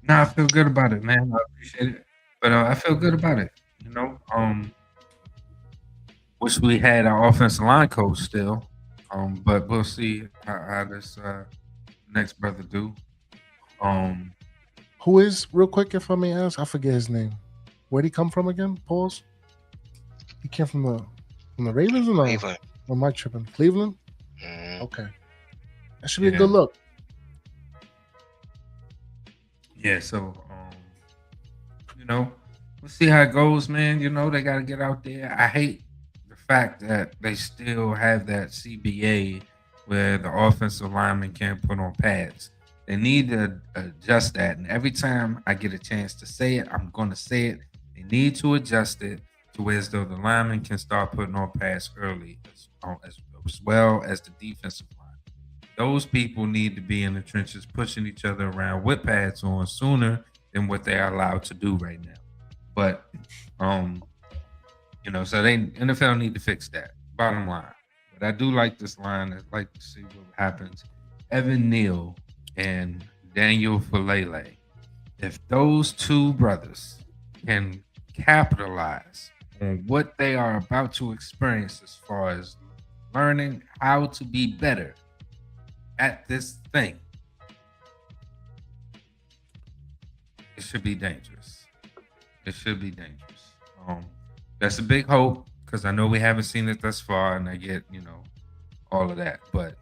S2: Nah, I feel good about it, man. I appreciate it, but I feel good about it. You know, wish we had our offensive line coach still, but we'll see how this next brother do.
S6: Who is, real quick, if I may ask? I forget his name. Where'd he come from again? Pause. He came from the Ravens or no?
S3: Cleveland.
S6: Or am I tripping? Cleveland?
S3: Mhm.
S6: Okay. That should be a
S2: Yeah.
S6: good look.
S2: Yeah, so you know, we'll see how it goes, man. You know, they got to get out there. I hate the fact that they still have that CBA where the offensive lineman can't put on pads. They need to adjust that. And every time I get a chance to say it, I'm going to say it. They need to adjust it to where as though the lineman can start putting on pads early as well as the defensive line. Those people need to be in the trenches pushing each other around with pads on sooner than what they are allowed to do right now. But you know, so they NFL need to fix that. Bottom line. But I do like this line. I'd like to see what happens. Evan Neal and Daniel Falele. If those two brothers can capitalize on what they are about to experience as far as learning how to be better at this thing, it should be dangerous. It should be dangerous. That's a big hope because I know we haven't seen it thus far, and I get, you know, all of that. But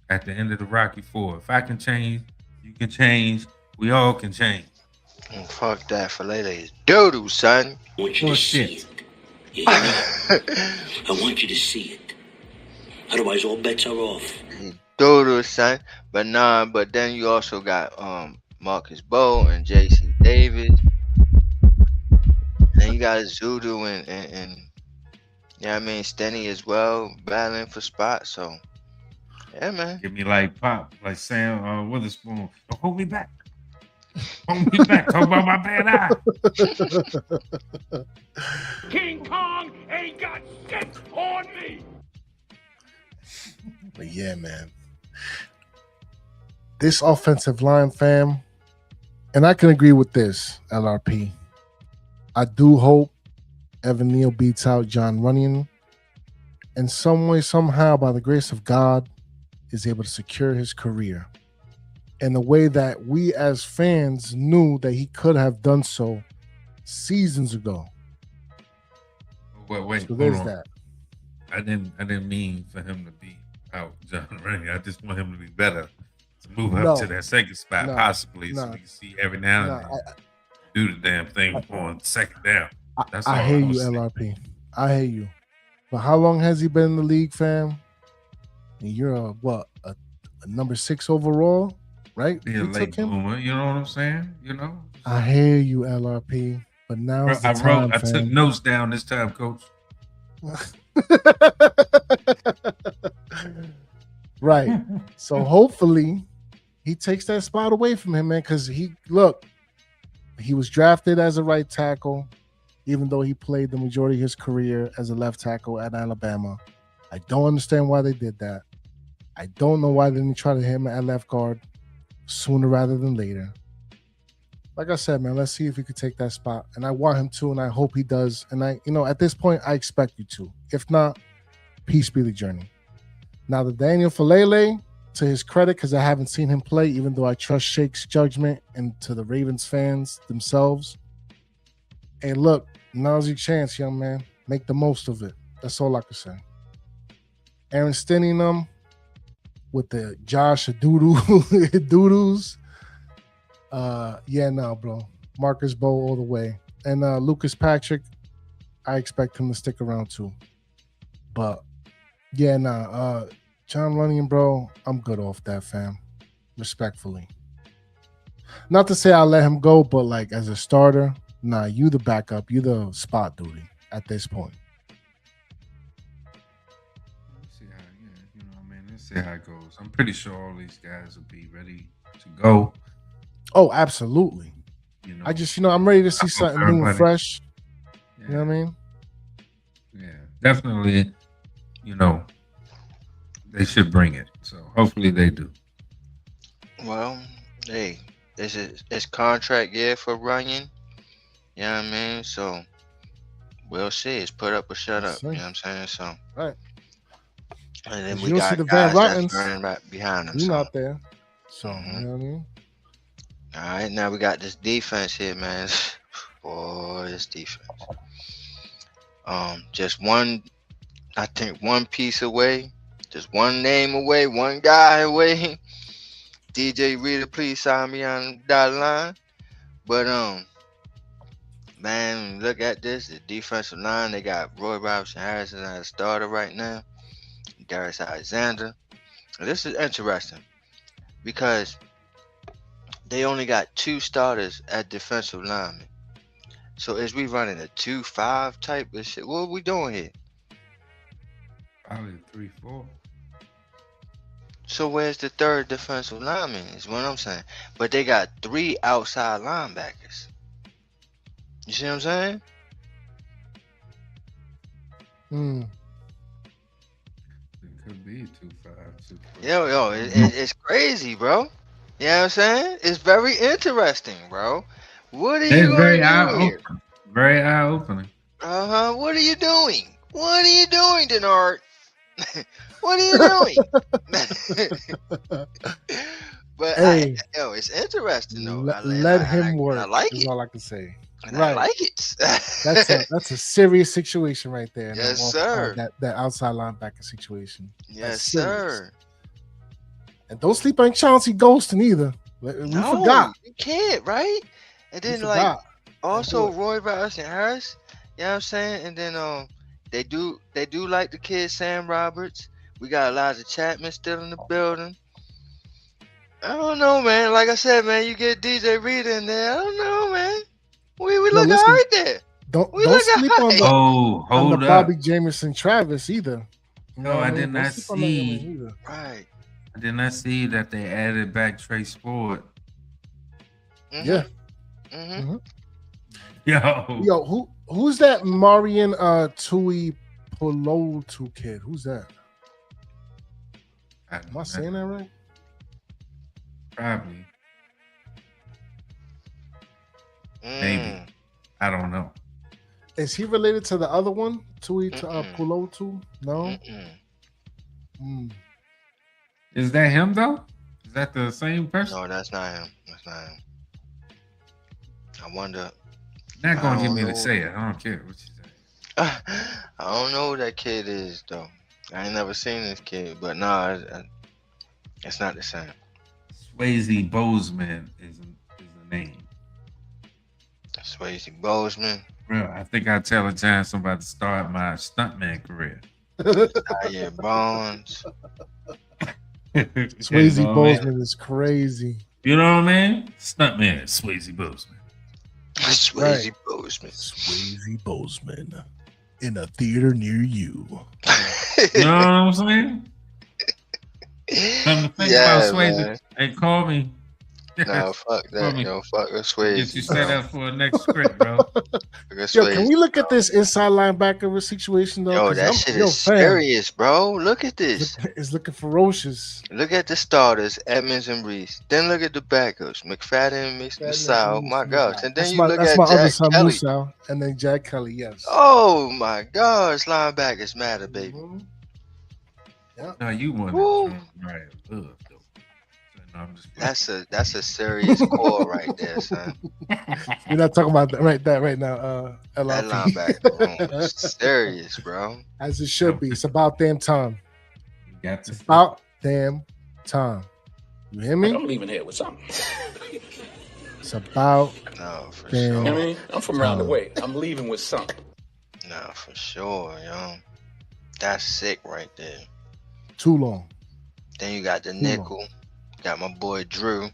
S2: at the end of the Rocky Four, if I can change, you can change. We all can change.
S3: Fuck that. Falele is doo-doo, son.
S8: I want you to see
S2: Bullshit.
S8: it. Yeah, I want you to see it. Otherwise, all bets are off.
S3: Doo-doo, son. But then you also got Marcus Bowe and J.C. Davis. And then you got Zudu and you know what I mean, Stenny as well, battling for spots. So yeah, man.
S2: Give me like Pop, like Sam Witherspoon. Don't hold me back. Hold me back. Talk about my bad eye.
S5: King Kong ain't got shit on me.
S6: But yeah, man. This offensive line, fam, and I can agree with this, LRP. I do hope Evan Neal beats out John Runyon in some way, somehow, by the grace of God, is able to secure his career in a way that we as fans knew that he could have done so seasons ago.
S2: Wait,
S6: So
S2: hold
S6: there's
S2: on.
S6: that.
S2: I didn't mean for him to be out John Runyon. I just want him to be better to move up to that second spot, possibly, so we can see every now and then do the damn thing on second down. That's all
S6: I hear
S2: I'm
S6: you,
S2: saying.
S6: LRP. I hear you. But how long has he been in the league, fam? And you're a number 6 overall, right?
S2: Be a late bloomer, you know what I'm saying? You know?
S6: I hear you, LRP. But now's the time,
S2: I took notes down this time, coach.
S6: Right. So hopefully he takes that spot away from him, man, because he was drafted as a right tackle, even though he played the majority of his career as a left tackle at Alabama. I don't understand why they did that. I don't know why they didn't try to hit him at left guard sooner rather than later. Like I said, man, let's see if he could take that spot. And I want him to, and I hope he does. And at this point, I expect you to. If not, peace be the journey. Now, the Daniel Falele, to his credit, because I haven't seen him play, even though I trust Shake's judgment and to the Ravens fans themselves. Hey, look, now's your chance, young man. Make the most of it. That's all I can say. Aaron Stinney and them with the Josh Doodoo-doos. Bro. Marcus Bowe all the way. And Lucas Patrick, I expect him to stick around too. But John Runyon, bro, I'm good off that, fam. Respectfully. Not to say I'll let him go, but like as a starter, nah, you the backup, you the spot duty at this point.
S2: Let's see how it goes. I'm pretty sure all these guys will be ready to go.
S6: Oh, absolutely.
S2: You know,
S6: I just, I'm ready to see something new and
S2: everybody.
S6: fresh.
S2: Yeah.
S6: You know what I mean?
S2: Yeah, definitely. They should bring it. So hopefully they do.
S3: Well, hey, it's contract year for Runyon. You know what I mean? So we'll see. It's put up or shut
S6: Let's
S3: up.
S6: see.
S3: You know what I'm saying? So,
S6: Right.
S3: and then
S6: 'Cause
S3: we
S6: you don't see
S3: got
S6: the Van
S3: guys that's
S6: Rottens.
S3: running right behind them.
S6: He's
S3: So,
S6: not there. So,
S3: Mhm.
S6: you know what I mean?
S3: all right, now we got this defense here, man. Boy, this defense. Just one, I think one piece away, just one name away, one guy away. DJ Reader, please sign me on the dotted line. But man, look at this. The defensive line, they got Roy Robinson Harrison as a starter right now. Darius Alexander. And this is interesting because they only got 2 starters at defensive lineman. So is we running a 2-5 type of shit? What are we doing here?
S2: Probably 3-4.
S3: So where's the third defensive lineman is what I'm saying. But they got 3 outside linebackers. You see what I'm saying?
S2: It could be 2-5, 2-4.
S3: Yo, it's crazy, bro. You know what I'm saying? It's very interesting, bro. What are you
S2: It's
S3: going
S2: very
S3: to do here?
S2: eye-opening. Very eye-opening.
S3: What are you doing? What are you doing, Denard? What are you doing? But
S6: Hey,
S3: it's interesting though.
S6: let him work.
S3: I like
S6: is
S3: it.
S6: all I can say.
S3: And
S6: Right.
S3: I like it.
S6: That's a serious situation right there.
S3: Yes, sir.
S6: That outside linebacker situation.
S3: Yes,
S6: That's serious.
S3: sir.
S6: And don't sleep on Chauncey Ghosting either. We forgot.
S3: You can't, right? And
S6: We
S3: then
S6: forgot.
S3: also
S6: Don't do
S3: Roy Robinson Harris. You know what I'm saying? And then they do like the kid Sam Roberts. We got Elijah Chapman still in the building. I don't know, man. Like I said, man, you get DJ Reader in there. I don't know, man. We look
S6: listen,
S3: all right there.
S6: Don't
S3: look
S6: sleep on
S3: alright.
S6: the
S2: Oh,
S6: on the
S2: hold up.
S6: Bobby Jameson Travis either. You know
S2: No,
S6: what
S2: I
S6: mean?
S2: did
S6: Don't
S2: not
S6: sleep on that young man
S2: see.
S6: either.
S3: Right.
S2: I did not see that they added back Trace Ford.
S6: Yeah.
S3: Mm-hmm.
S2: Yo,
S6: Who's that Marion Tui Polotu kid? Who's that? Am I saying that right?
S2: Probably. Maybe. I don't know.
S6: Is he related to the other one? Tui Polotu? No.
S2: Is that him though? Is that the same person?
S3: No, that's not him. I wonder.
S2: Not gonna
S3: I
S2: get
S3: don't
S2: me to
S3: know.
S2: say it. I don't care what you say.
S3: I don't know who that kid is though. I ain't never seen this kid, but no, it's not the same.
S2: Swayze Bozeman is the name.
S3: Swayze Bozeman.
S2: Bro, I think I tell a chance I'm about to start my stuntman career.
S3: Zaire Barnes.
S6: Swayze
S2: You know,
S6: Bozeman is crazy.
S2: You know what I mean? Stuntman, Swayze Bozeman.
S3: Swayze Bozeman.
S6: Swayze Bozeman in a theater near you.
S2: You know what I'm saying? Something to think about Swayze.
S3: Man.
S2: Hey, call me.
S3: Nah, fuck that. Yo, fuck that Swayze.
S2: Get you set up for a next script, bro.
S6: Yo, can we look at this inside linebacker situation though?
S3: Yo, that shit is serious, bro. Look at this.
S6: It's looking ferocious.
S3: Look at the starters, Edmonds and Reese. Then look at the backups, McFadden and Masao. My gosh. And then look at
S6: other
S3: Jack
S6: son,
S3: Kelly.
S6: Musa, and then Jack Kelly, yes.
S3: Oh my gosh, linebackers matter, baby.
S2: No, you want
S3: Woo.
S2: it. Right. Ugh, though. So, no, I'm just
S3: That's a serious core right there, son.
S6: We're not talking about that right now.
S3: That
S6: LRP.
S3: linebacker is serious, bro.
S6: As it should be. It's about damn time.
S2: got to
S6: It's about damn time. You hear me?
S8: I'm leaving here with something.
S6: It's about
S3: No, for
S6: damn
S3: sure.
S8: I mean, I'm from around the way. I'm leaving with something.
S3: No, for sure, yo. That's sick right there.
S6: too long.
S3: Then you got the nickel. Got my boy Drew.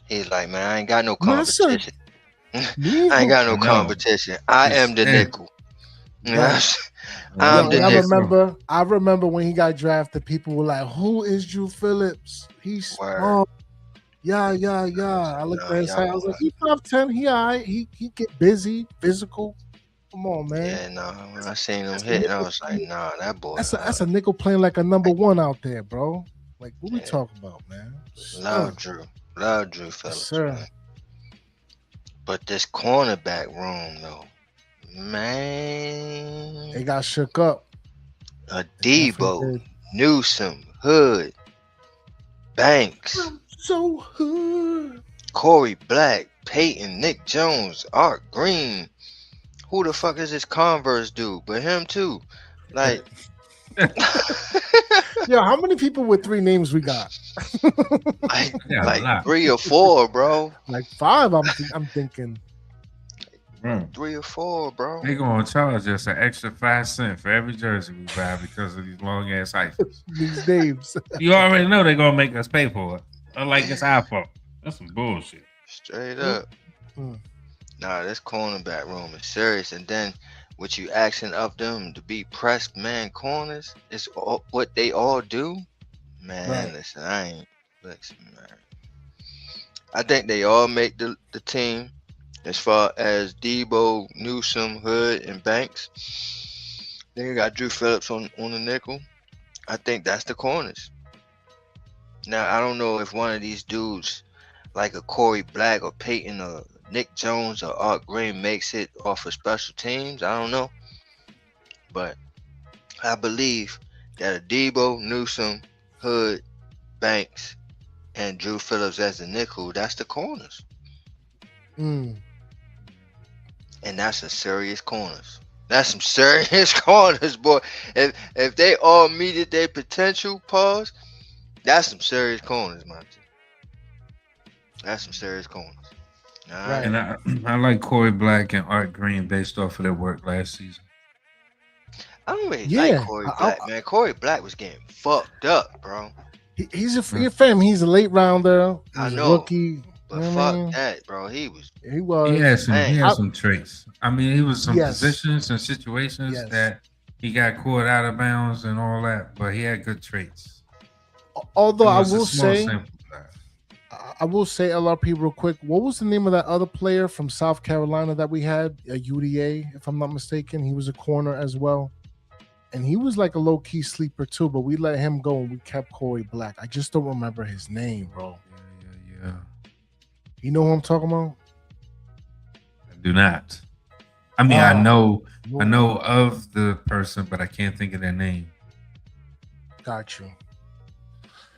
S3: He's like, man, I ain't got no competition. I ain't got no competition. I am the nickel. Yes. I'm the nickel.
S6: I remember when he got drafted, people were like, who is Drew Phillips? He's small. Yeah. I looked
S3: Nah,
S6: at his
S3: y'all
S6: height. I was like,
S3: boys.
S6: he 5'10". He all right. He get busy, physical. Come on, man.
S3: Yeah, nah. When I seen him
S6: That's a
S3: hitting, I
S6: nickel.
S3: was like, nah, that boy.
S6: That's a nickel playing like a number one out there, bro. Like, what we
S3: Yeah,
S6: talking about, man?
S3: love Drew
S6: Yes,
S3: Phillips,
S6: sir.
S3: man. But this cornerback room, though, man,
S6: They got shook up.
S3: a
S6: They definitely
S3: Debo,
S6: did.
S3: Newsome, Hood, Banks,
S6: So hood.
S3: Corey Black, Peyton, Nick Jones, Art Green. Who the fuck is this Converse dude? But him too. Like,
S6: Yeah, how many people with 3 names we got?
S2: Yeah, a
S3: like
S2: lot.
S3: 3 or 4, bro.
S6: Like 5. I'm thinking.
S2: Bro,
S3: 3 or 4, bro.
S2: they gonna charge us an extra 5 cents for every jersey we buy because of these long ass hyphens.
S6: These names.
S2: You already know they're gonna make us pay for it. Unlike it's our fault. That's some bullshit.
S3: Straight up.
S6: Mm.
S3: Nah, this cornerback room is serious. And then what you asking of them to be pressed man corners is all, what they all do. Man,
S6: Right.
S3: listen, man. I think they all make the team as far as Debo, Newsome, Hood, and Banks. Then you got Drew Phillips on the nickel. I think that's the corners. Now, I don't know if one of these dudes, like a Corey Black or Peyton or Nick Jones or Art Green, makes it off of special teams. I don't know. But I believe that a Debo, Newsome, Hood, Banks, and Drew Phillips as the nickel, that's the corners.
S6: Mm.
S3: And that's a serious corners. That's some serious corners, boy. If they all meted their potential, pause, that's some serious corners, man. That's some serious corners. All right.
S2: And I like Corey Black and Art Green based off of their work last season.
S3: I don't really
S6: Yeah,
S3: like Corey Black, man. Corey Black was getting fucked up, bro.
S6: He's a fam. He's a late rounder. He's
S3: I
S6: a
S3: know,
S6: rookie.
S3: but
S6: You know what I
S3: fuck
S6: mean?
S3: that, bro. He was.
S6: He was.
S2: He had
S3: Man.
S2: some traits. I mean, he was some
S6: Yes.
S2: positions and situations
S6: Yes.
S2: that he got caught out of bounds and all that, but he had good traits.
S6: Although
S2: It
S6: I
S2: was a
S6: will
S2: small
S6: say,
S2: sample size.
S6: I will say, LRP, real quick. What was the name of that other player from South Carolina that we had? A UDA, if I'm not mistaken. He was a corner as well. And he was like a low-key sleeper too, but we let him go and we kept Corey Black. I just don't remember his name, bro.
S2: Yeah.
S6: You know who I'm talking about?
S2: I do not. I mean,
S6: Oh.
S2: I know of the person, but I can't think of their name.
S6: Got you.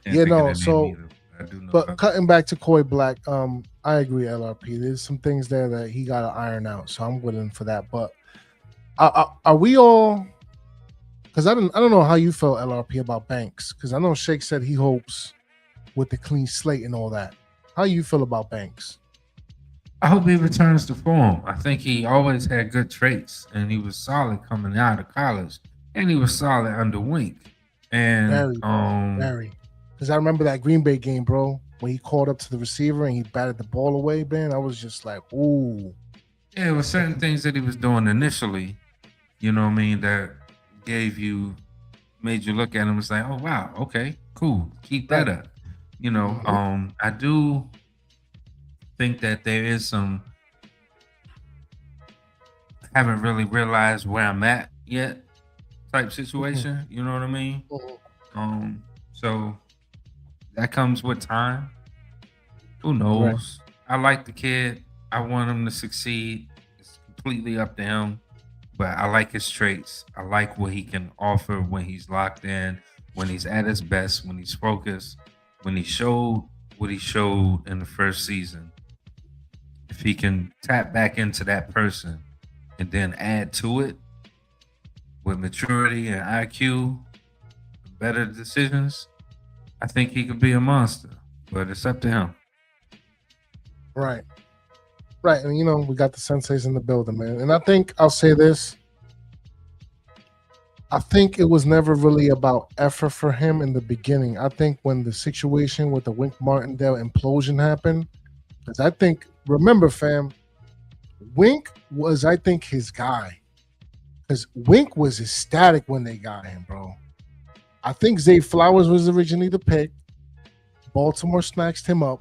S2: Can't
S6: Yeah,
S2: think of
S6: no,
S2: their name
S6: so-
S2: either. I do know.
S6: But
S2: of
S6: cutting back to Corey Black, I agree, LRP. There's some things there that he got to iron out, so I'm willing for that. But are we all? Because I don't know how you felt, LRP, about Banks. Because I know Shake said he hopes with the clean slate and all that. How you feel about Banks?
S2: I hope he returns to form. I think he always had good traits, and he was solid coming out of college, and he was solid under Wink. And
S6: Very. Because I remember that Green Bay game, bro, when he called up to the receiver and he batted the ball away, man. I was just like, ooh.
S2: yeah, it was certain things that he was doing initially, you know what I mean, that made you look at him and say, oh wow, okay, cool, keep that up. You know, I do think that there is some haven't really realized where I'm at yet type situation. You know what I mean? So that comes with time. Who knows? I like the kid. I want him to succeed. It's completely up to him. But I like his traits. I like what he can offer when he's locked in, when he's at his best, when he's focused, when he showed what he showed in the first season. If he can tap back into that person and then add to it with maturity and IQ, better decisions, I think he could be a monster. But it's up to him.
S6: Right. And you know, we got the senseis in the building, man. And I think I'll say this. I think it was never really about effort for him in the beginning. I think when the situation with the Wink Martindale implosion happened, because I think, remember, fam, Wink was, I think, his guy. Because Wink was ecstatic when they got him, bro. I think Zay Flowers was originally the pick. Baltimore snatched him up.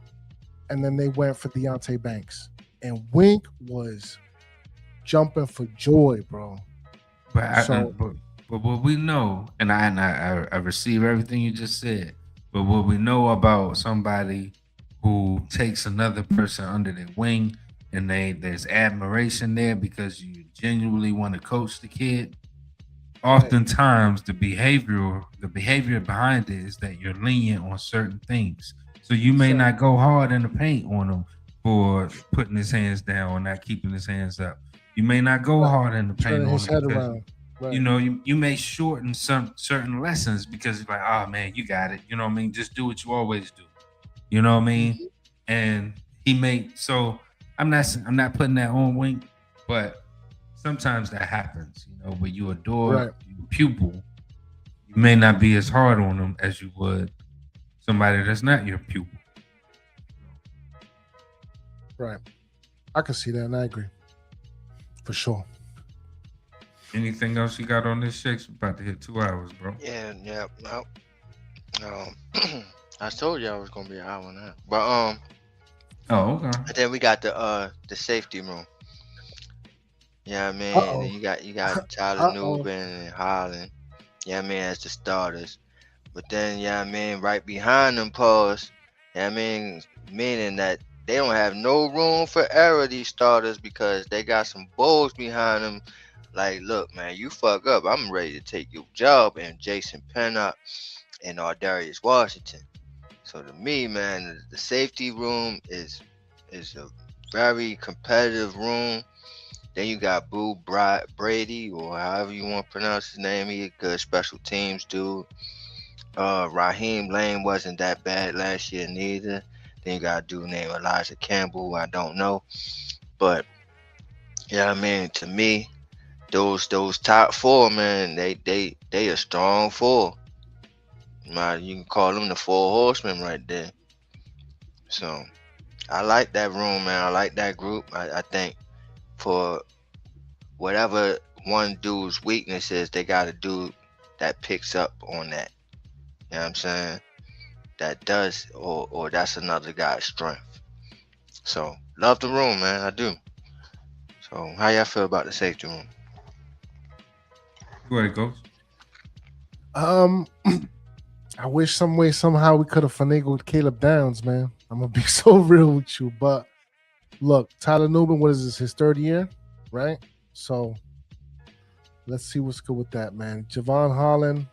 S6: and then they went for Deontay Banks. And Wink was jumping for joy, bro.
S2: But
S6: So-
S2: but what we know, and I receive everything you just said. But what we know about somebody who takes another person under their wing, and there's admiration there because you genuinely want to coach the kid. Oftentimes, the behavior behind it is that you're lenient on certain things. So you may not go hard in the paint on him for putting his hands down or not keeping his hands up. You may not go hard in the paint
S6: Turning
S2: on
S6: his
S2: him
S6: head
S2: because,
S6: around. Right.
S2: you know, you may shorten some certain lessons because you're like, oh man, you got it. You know what I mean? Just do what you always do. You know what I mean? And he may. So I'm not putting that on Wink, but sometimes that happens. You know, when you adore your pupil, you may not be as hard on them as you would somebody that's not your pupil.
S6: Right. I can see that, and I agree. For sure.
S2: Anything else you got on this, Shakes? We're about to hit 2 hours, bro.
S3: Yeah. No. I told you I was gonna be an hour now. But
S2: Oh, okay.
S3: and then we got the safety room. Yeah, I mean,
S6: Uh-oh.
S3: and you got Tyler Nubin and Holland. Yeah, I mean, as the starters. But then, yeah, I mean, right behind them, pause. Yeah, I mean, meaning that they don't have no room for error, these starters, because they got some bulls behind them. Like, look, man, you fuck up, I'm ready to take your job. And Jason Pennock and Ardarius Washington. So to me, man, the safety room is a very competitive room. Then you got Boo Brady, or however you want to pronounce his name. He a good special teams dude. Raheem Lane wasn't that bad last year neither. Then you got a dude named Elijah Campbell, who I don't know. But yeah, I mean, to me, those top four, man, they a strong four. Man, you can call them the four horsemen right there. So I like that room, man. I like that group. I think for whatever one dude's weakness is, they got a dude that picks up on that. You know what I'm saying? That does, or that's another guy's strength. So love the room, man. I do. So how y'all feel about the safety room?
S2: Go ahead, Coach.
S6: I wish some way, somehow we could have finagled Caleb Downs, man. I'm gonna be so real with you. But look, Tyler Nubin, what is this, his third year? Right? So let's see what's good with that, man. Javon Holland,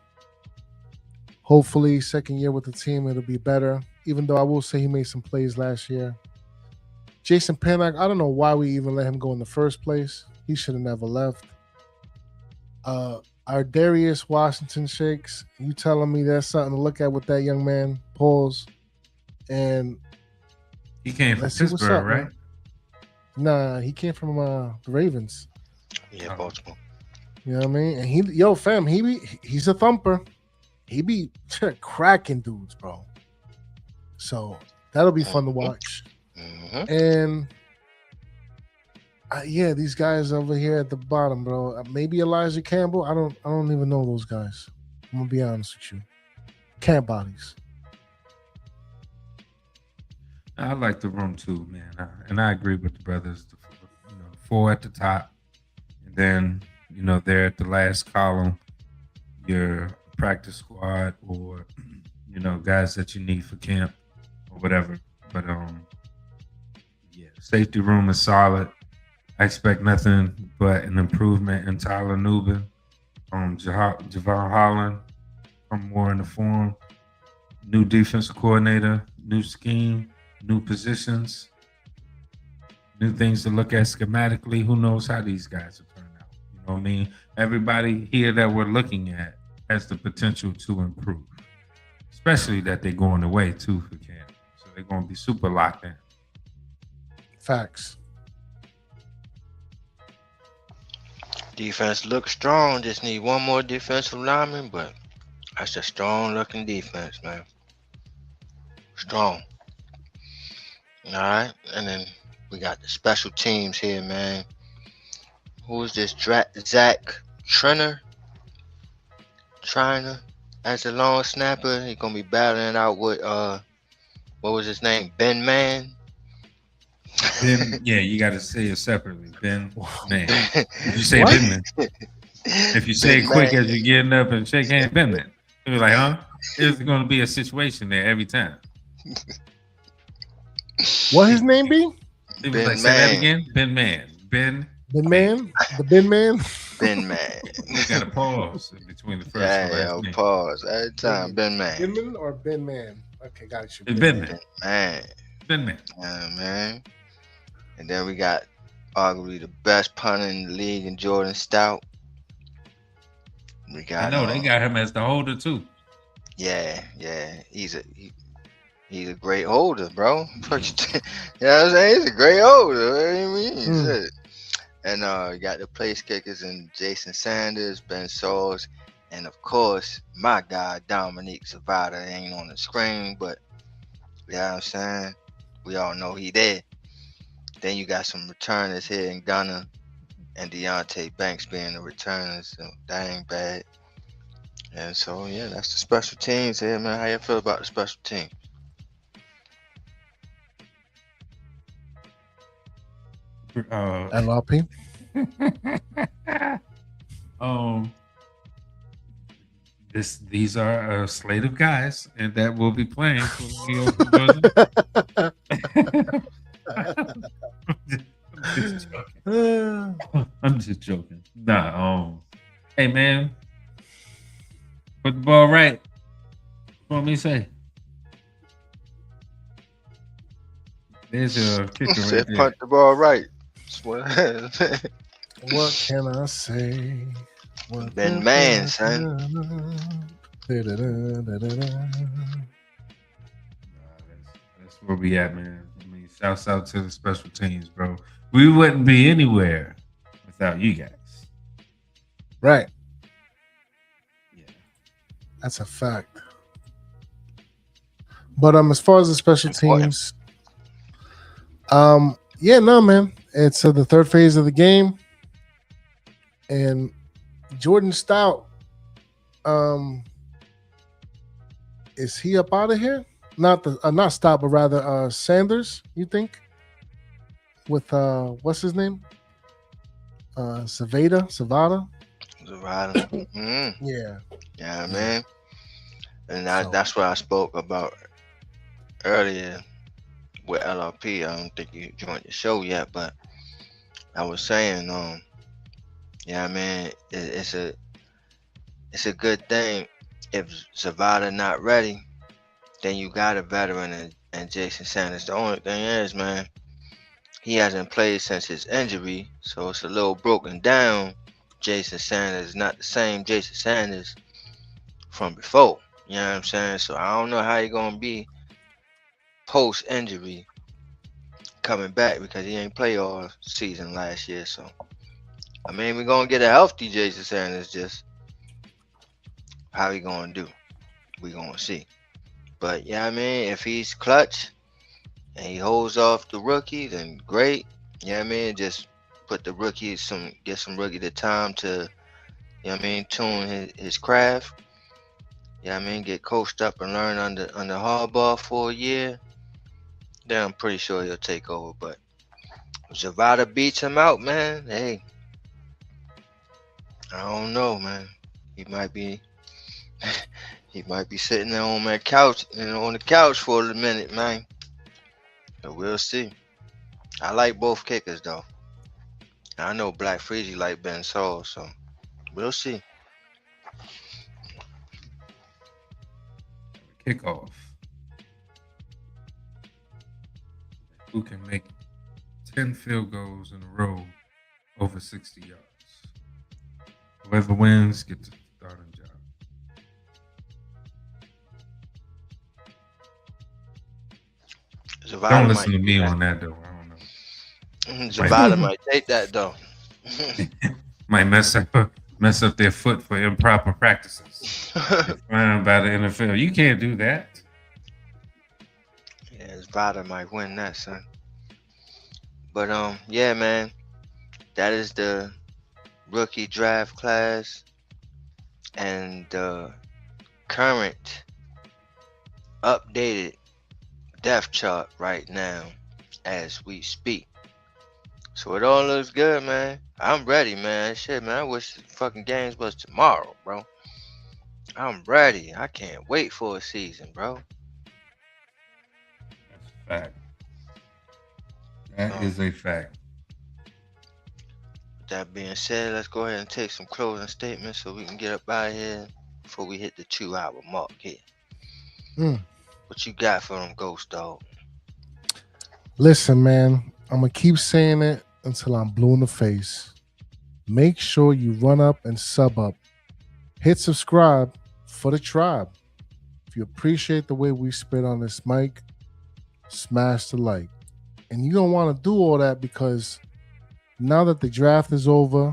S6: hopefully second year with the team, it'll be better. Even though I will say he made some plays last year. Jason Pennock, I don't know why we even let him go in the first place. He should have never left. Ardarius Washington, Shakes, you telling me there's something to look at with that young man? Pause. And
S2: he came from Pittsburgh, right?
S6: Man. Nah, he came from the Ravens.
S3: Yeah, Baltimore.
S6: You know what I mean? And he's a thumper. He be cracking dudes, bro. So that'll be fun to watch.
S3: Mm-hmm.
S6: And yeah, these guys over here at the bottom, bro. Maybe Elijah Campbell. I don't even know those guys. I'm gonna be honest with you. Camp bodies.
S2: I like the room too, man, and I agree with the brothers. Four at the top, and then they're at the last column. Your practice squad, or guys that you need for camp or whatever. But yeah, safety room is solid. I expect nothing but an improvement in Tyler Nubin. Javon Holland come more in the form. New defensive coordinator, new scheme, new positions, new things to look at schematically. Who knows how these guys will turn out? You know what I mean? Everybody here that we're looking at has the potential to improve, especially that they're going away too for camp. So they're going to be super locked in.
S6: Facts.
S3: Defense looks strong. Just need one more defensive lineman, but that's a strong looking defense, man. Strong. All right, and then we got the special teams here, man. Who is this? Zach Triner as a long snapper. He's gonna be battling out with what was his name? Ben Man.
S2: Ben, yeah, you got to say it separately. Ben Man. If you say
S6: What?
S2: Ben Man, if you say it
S3: Ben
S2: quick
S3: Man.
S2: as you're getting up and shake hands, Ben Man. You're like, huh? There's going to be a situation there every time.
S6: What his name be?
S2: He was like,
S3: Ben
S2: say that
S3: Man.
S2: again. Ben Man. Ben
S6: Ben Man? The Ben Man?
S3: Ben Man.
S2: You got to pause in between the first and
S3: Yeah,
S2: last
S3: yo,
S2: name.
S3: pause. Every time. Ben Man.
S6: Benman or Ben Man? Okay, got you.
S2: It's Ben Man.
S3: Man.
S2: Ben Man.
S3: Yeah, man. And then we got arguably the best punter in the league in Jordan Stout. We
S2: I
S3: got
S2: know they got him as the holder too.
S3: yeah. He's a great holder, bro. What you know what I'm saying? He's a great holder. What do you mean? Shit. And you got the place kickers and Jason Sanders, Ben Sauls, and of course my guy Dominique Zavada ain't on the screen, but you know what I'm saying? We all know he there. Then you got some returners here in Ghana and Deontay Banks being the returners, so that ain't bad. And so yeah, that's the special teams here, man. How you feel about the special team?
S6: LRP.
S2: These are a slate of guys and that will be playing for the I'm just joking. Nah, hey man, put the ball right. What want me to say? There's a kicker right there.
S3: Punt the ball right.
S6: What can I say?
S3: Ben Man, son.
S2: That's where we at, man. I mean, shouts out to the special teams, bro. We wouldn't be anywhere without you guys.
S6: Right.
S2: Yeah.
S6: That's a fact. But as far as the special teams, yeah, no, man. It's the third phase of the game. And Jordan Stout, is he up out of here? Not Stout, but rather Sanders, you think? With what's his name? Zavada. Yeah.
S3: Yeah, man. And that's what I spoke about earlier with LRP. I don't think you joined the show yet, but I was saying, yeah, man, it's a good thing if Zavada not ready, then you got a veteran and Jason Sanders. The only thing is, man, he hasn't played since his injury, so it's a little broken down. Jason Sanders is not the same Jason Sanders from before. You know what I'm saying? So I don't know how he's gonna be post injury coming back because he ain't play all season last year. So I mean, we're gonna get a healthy Jason Sanders. Just how he gonna do, we gonna see. But yeah, I mean, if he's clutch and he holds off the rookie, then great. Yeah, I mean, just put the rookie get some rookie the time to, you know what I mean, tune his craft. Yeah, I mean, get coached up and learn under Harbaugh for a year. Then I'm pretty sure he'll take over. But if Zavada beats him out, man, hey, I don't know, man. He might be sitting there on that couch, on the couch for a minute, man. But we'll see. I like both kickers though. I know Black Freezy like Ben Saul, so we'll see.
S2: Kickoff. Who can make 10 field goals in a row over 60 yards? Whoever wins gets the starting job.
S3: Zavada
S2: Don't listen to me on that though. I don't know.
S3: Zavada might take that though.
S2: Might mess up their foot for improper practices. Fine by the NFL. You can't do that.
S3: Yeah, Zavada might win that, son. But yeah, man, that is the rookie draft class and the current updated depth chart right now as we speak. So it all looks good, man. I'm ready, man. Shit, man. I wish the fucking games was tomorrow, bro. I'm ready. I can't wait for a season, bro.
S2: That's a fact. That
S3: So,
S2: is a fact.
S3: with that being said, let's go ahead and take some closing statements so we can get up out of here before we hit the 2-hour mark here.
S6: Mm.
S3: What you got for them, Ghost Dog?
S6: Listen, man, I'm gonna keep saying it until I'm blue in the face. Make sure you run up and sub up. Hit subscribe for the tribe. If you appreciate the way we spit on this mic, smash the like. And you don't want to do all that because now that the draft is over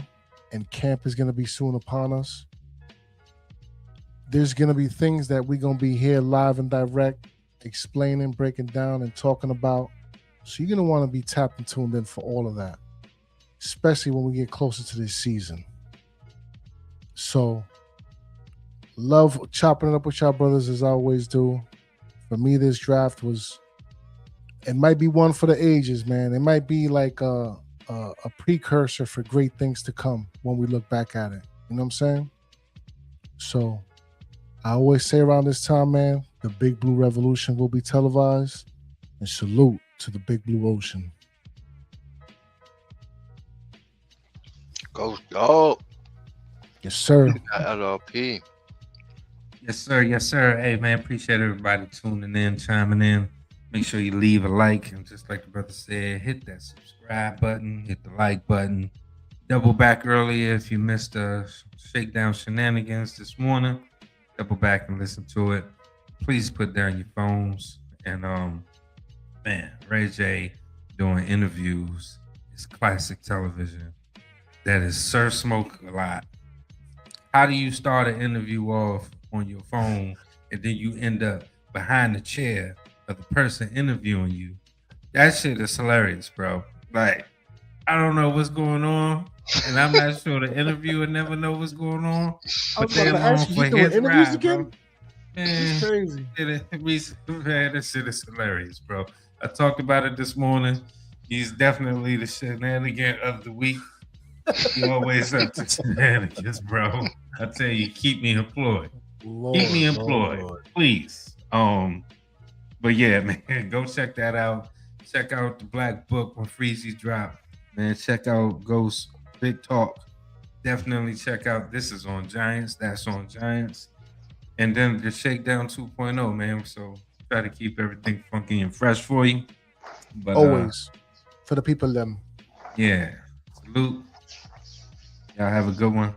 S6: and camp is going to be soon upon us, there's going to be things that we're going to be here live and direct, explaining, breaking down, and talking about. So you're going to want to be tapped and tuned in for all of that, especially when we get closer to this season. So love chopping it up with y'all brothers as I always do. For me, this draft was, it might be one for the ages, man. It might be like a precursor for great things to come when we look back at it. You know what I'm saying? So I always say around this time, man, the Big Blue Revolution will be televised. And salute to the Big Blue Ocean.
S3: Ghost Dog.
S6: Yes, sir.
S3: LRP.
S2: Yes, sir. Yes, sir. Hey, man, appreciate everybody tuning in, chiming in. Make sure you leave a like. And just like the brother said, hit that subscribe button, hit the like button. Double back earlier if you missed the Shakedown Shenanigans this morning. Double back and listen to it. Please put down your phones. And, man, Ray J doing interviews is classic television. That is Sir Smoke a lot. How do you start an interview off on your phone and then you end up behind the chair of the person interviewing you? That shit is hilarious, bro. Like, I don't know what's going on, and I'm not sure the interviewer never know what's going on. But they're along for his ride, bro. Man,
S6: crazy.
S2: Man, this shit is hilarious, bro. I talked about it this morning. He's definitely the shenanigan of the week. He always up to shenanigans, bro. I tell you, keep me employed. Keep me employed, please. But yeah, man, go check that out. Check out the Black Book when Freezy drop. Man, check out Ghost Big Talk. Definitely check out This Is on Giants. That's on Giants. And then the Shakedown 2.0, man. So try to keep everything funky and fresh for you. But
S6: always for the people them.
S2: Yeah. Salute. Y'all have a good one.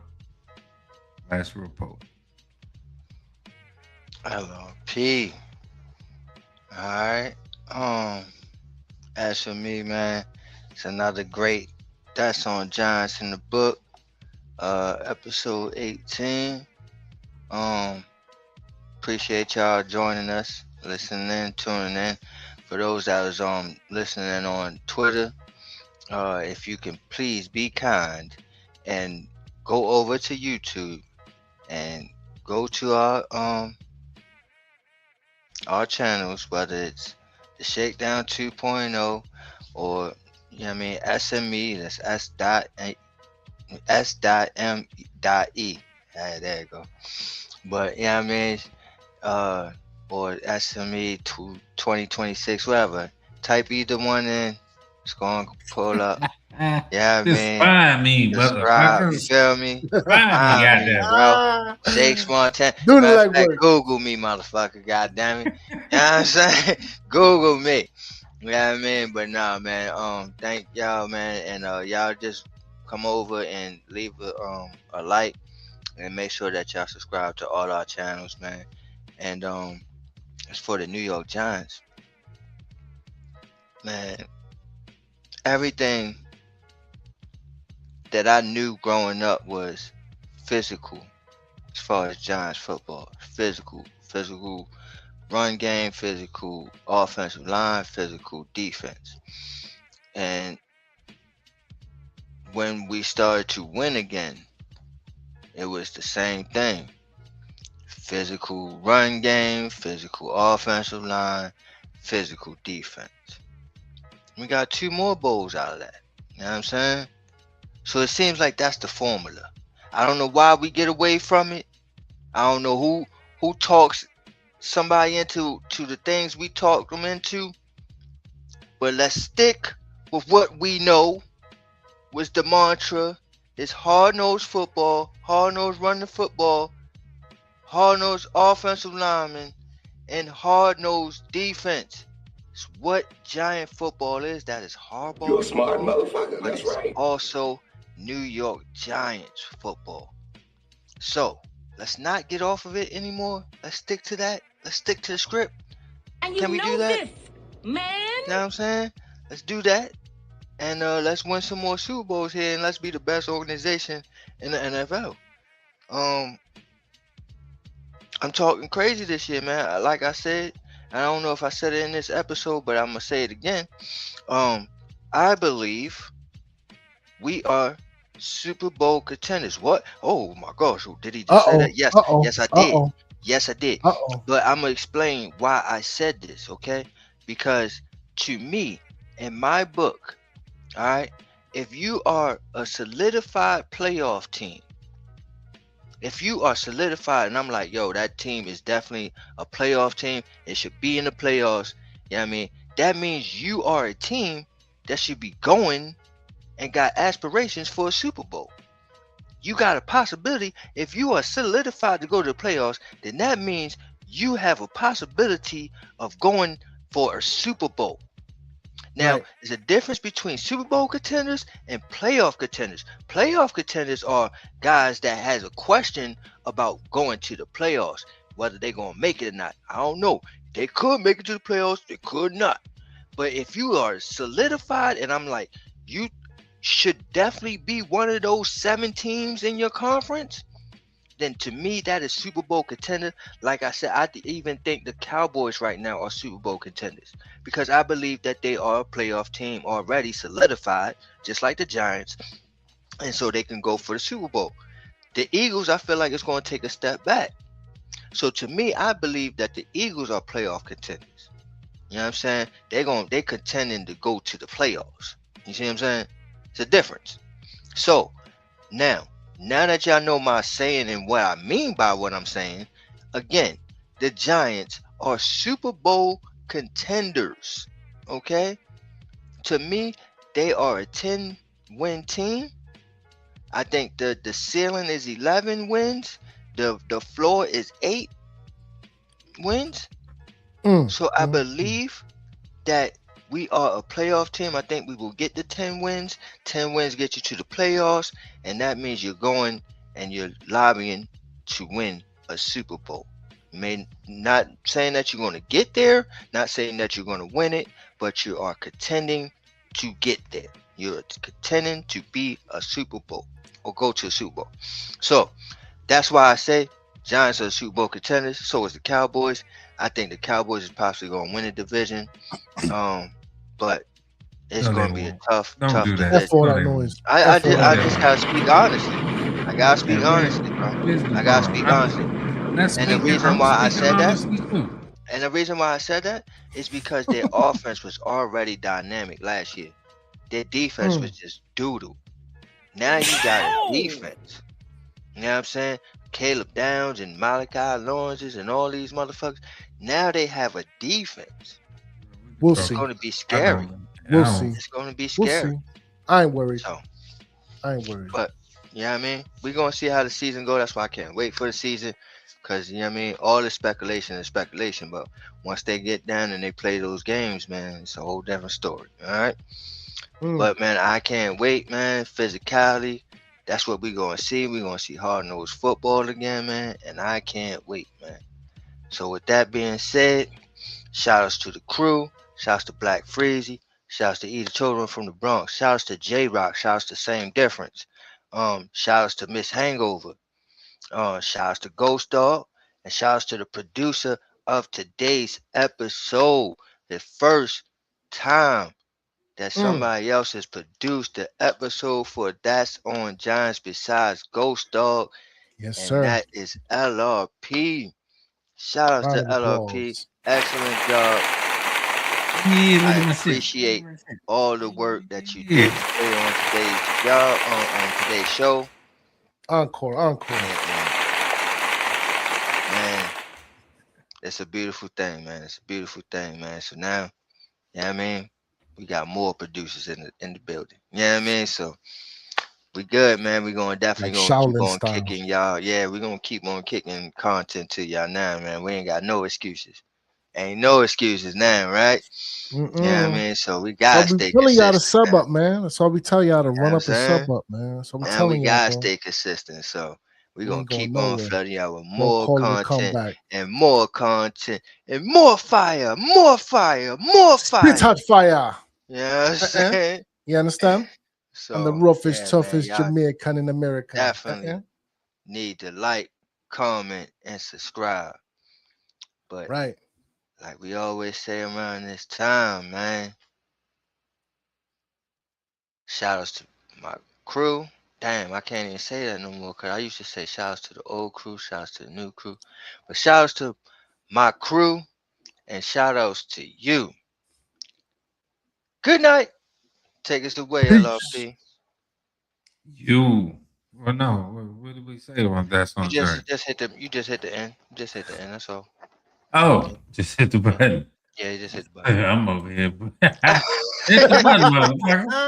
S2: Last report.
S3: LRP. Alright. As for me, man, it's another great That's on Giants in the book. Episode 18. Appreciate y'all joining us, listening, tuning in. For those that was listening on Twitter, if you can please be kind and go over to YouTube and go to our channels, whether it's the Shakedown 2.0 or SME, that's S.M.E. There you go. But or SME 2026, whatever. Type either one in. It's going to pull up. Yeah, man.
S2: Find me, motherfucker.
S3: You feel me?
S2: Find me,
S3: bro. Shakes Montana.
S6: Do the legwork.
S3: Google me, motherfucker. Goddamn it. You know what I'm saying? Google me. You know what I mean? But nah, man. Thank y'all, man. And y'all just come over and leave a like and make sure that y'all subscribe to all our channels, man. And as for the New York Giants, man, everything that I knew growing up was physical as far as Giants football. Physical run game, physical offensive line, physical defense. And when we started to win again, it was the same thing. Physical run game, physical offensive line, physical defense. We got 2 more bowls out of that. You know what I'm saying? So it seems like that's the formula. I don't know why we get away from it. I don't know who talks somebody into the things we talk them into. But let's stick with what we know was the mantra. It's hard-nosed football, hard-nosed running football, hard-nosed offensive lineman, and hard-nosed defense. It's what Giant football is. That is Harbaugh
S7: You a smart
S3: football,
S7: motherfucker.
S3: but
S7: That's
S3: it's
S7: right.
S3: also New York Giants football. So let's not get off of it anymore. Let's stick to that. Let's stick to the script.
S5: And you
S3: Can we
S5: know
S3: do that?
S5: this, man.
S3: You know what I'm saying? Let's do that. And let's win some more Super Bowls here, and let's be the best organization in the NFL. I'm talking crazy this year, man. Like I said, I don't know if I said it in this episode, but I'm gonna say it again. I believe we are Super Bowl contenders. What? Oh my gosh! Did he just say that? Yes, yes, I did. Yes, I did. But I'm gonna explain why I said this, okay? Because to me, in my book, all right, if you are a solidified playoff team, if you are solidified, and I'm like, yo, that team is definitely a playoff team, it should be in the playoffs, you know what I mean? That means you are a team that should be going and got aspirations for a Super Bowl. You got a possibility. If you are solidified to go to the playoffs, then that means you have a possibility of going for a Super Bowl. Now, there's a difference between Super Bowl contenders and playoff contenders. Playoff contenders are guys that has a question about going to the playoffs, whether they're going to make it or not. I don't know. They could make it to the playoffs. They could not. But if you are solidified, and I'm like, you should definitely be one of those 7 teams in your conference, then to me, that is Super Bowl contender. Like I said, I even think the Cowboys right now are Super Bowl contenders because I believe that they are a playoff team already solidified, just like the Giants, and so they can go for the Super Bowl. The Eagles, I feel like it's going to take a step back. So to me, I believe that the Eagles are playoff contenders. You know what I'm saying? They're contending to go to the playoffs. You see what I'm saying? It's a difference. So now that y'all know my saying and what I mean by what I'm saying, again, the Giants are Super Bowl contenders. Okay? To me, they are a 10-win team. I think the ceiling is 11 wins. The floor is 8 wins. So I believe that we are a playoff team. I think we will get the 10 wins. 10 wins get you to the playoffs, and that means you're going and you're lobbying to win a Super Bowl. Not saying that you're going to get there, not saying that you're going to win it, but you are contending to get there. You're contending to be a Super Bowl or go to a Super Bowl. So that's why I say Giants are Super Bowl contenders. So is the Cowboys. I think the Cowboys is possibly going to win the division. But it's going to be a tough division.
S6: That's all that noise.
S3: I just got to speak honestly. I got to speak honestly, bro. I got to speak honestly. And the reason why I said that, is because their offense was already dynamic last year. Their defense was just doodle. Now you got a defense. You know what I'm saying? Caleb Downs and Malik Lawrence's and all these motherfuckers. Now they have a defense.
S6: We'll
S3: it's
S6: see.
S3: going to be scary.
S6: We'll see.
S3: It's going to be scary.
S6: We'll see. I ain't worried.
S3: So,
S6: I ain't worried.
S3: But, you know what I mean? We're going to see how the season go. That's why I can't wait for the season. Because, you know what I mean? All the speculation is speculation. But once they get down and they play those games, man, it's a whole different story. All right? But, man, I can't wait, man. Physicality. That's what we're going to see. We're going to see hard-nosed football again, man. And I can't wait, man. So, with that being said, shout-outs to the crew. Shout-outs to Black Freezy. Shout-outs to Either Children from the Bronx. Shout-outs to J-Rock. Shout-outs to Same Difference. Shout-outs to Miss Hangover. Shout-outs to Ghost Dog. And shout-outs to the producer of today's episode. The first time that somebody else has produced the episode for That's on Giants besides Ghost Dog.
S6: Yes,
S3: and
S6: sir.
S3: that is LRP. Shout out to LRP. Excellent job.
S2: Yeah, look
S3: I
S2: at my shit.
S3: appreciate all the work that you
S2: Yeah.
S3: did today on today's job on today's show.
S6: Encore.
S3: Man, it's a beautiful thing, man. It's a beautiful thing, man. So now, you know what I mean? We got more producers in the building. You know what I mean? So we good, man. We gonna definitely
S6: Like
S3: gonna keep
S6: Shaolin
S3: on
S6: style.
S3: kicking y'all. Yeah, we gonna keep on kicking content to y'all now, man. We ain't got no excuses. Ain't no excuses now, right? Yeah, you know what I mean? So we
S6: So
S3: gotta
S6: we
S3: stay
S6: telling y'all to
S3: consistent
S6: sub
S3: now.
S6: up, man. That's why we tell y'all to
S3: You know
S6: run
S3: what I'm
S6: up and sub
S3: saying?
S6: up, man. That's what we
S3: And we
S6: telling y'all,
S3: gotta
S6: bro.
S3: stay consistent. So we
S6: We
S3: gonna
S6: ain't going
S3: keep on
S6: nowhere.
S3: flooding y'all with
S6: Don't
S3: more
S6: call it a
S3: content
S6: comeback.
S3: and more content and more fire, more fire, more
S6: Spit
S3: fire.
S6: hot fire.
S3: You know what I'm
S6: Uh-uh.
S3: saying?
S6: You understand? I'm the
S3: So
S6: roughest,
S3: yeah, man,
S6: toughest
S3: y'all
S6: Jamaican in America.
S3: definitely need to like, comment, and subscribe. But
S6: Right.
S3: like we always say around this time, man, shout outs to my crew. Damn, I can't even say that no more because I used to say shout outs to the old crew, shout outs to the new crew. But shout outs to my crew and shout outs to you. Good night. Take us away,
S6: Peace.
S3: LRP.
S2: You. Well, no. What did we say about that
S3: You
S2: song?
S3: just hit the end. You just hit the end. That's all.
S2: Oh, just hit the button.
S3: Yeah, you just hit the button.
S2: I'm over here. Hit the button, motherfucker.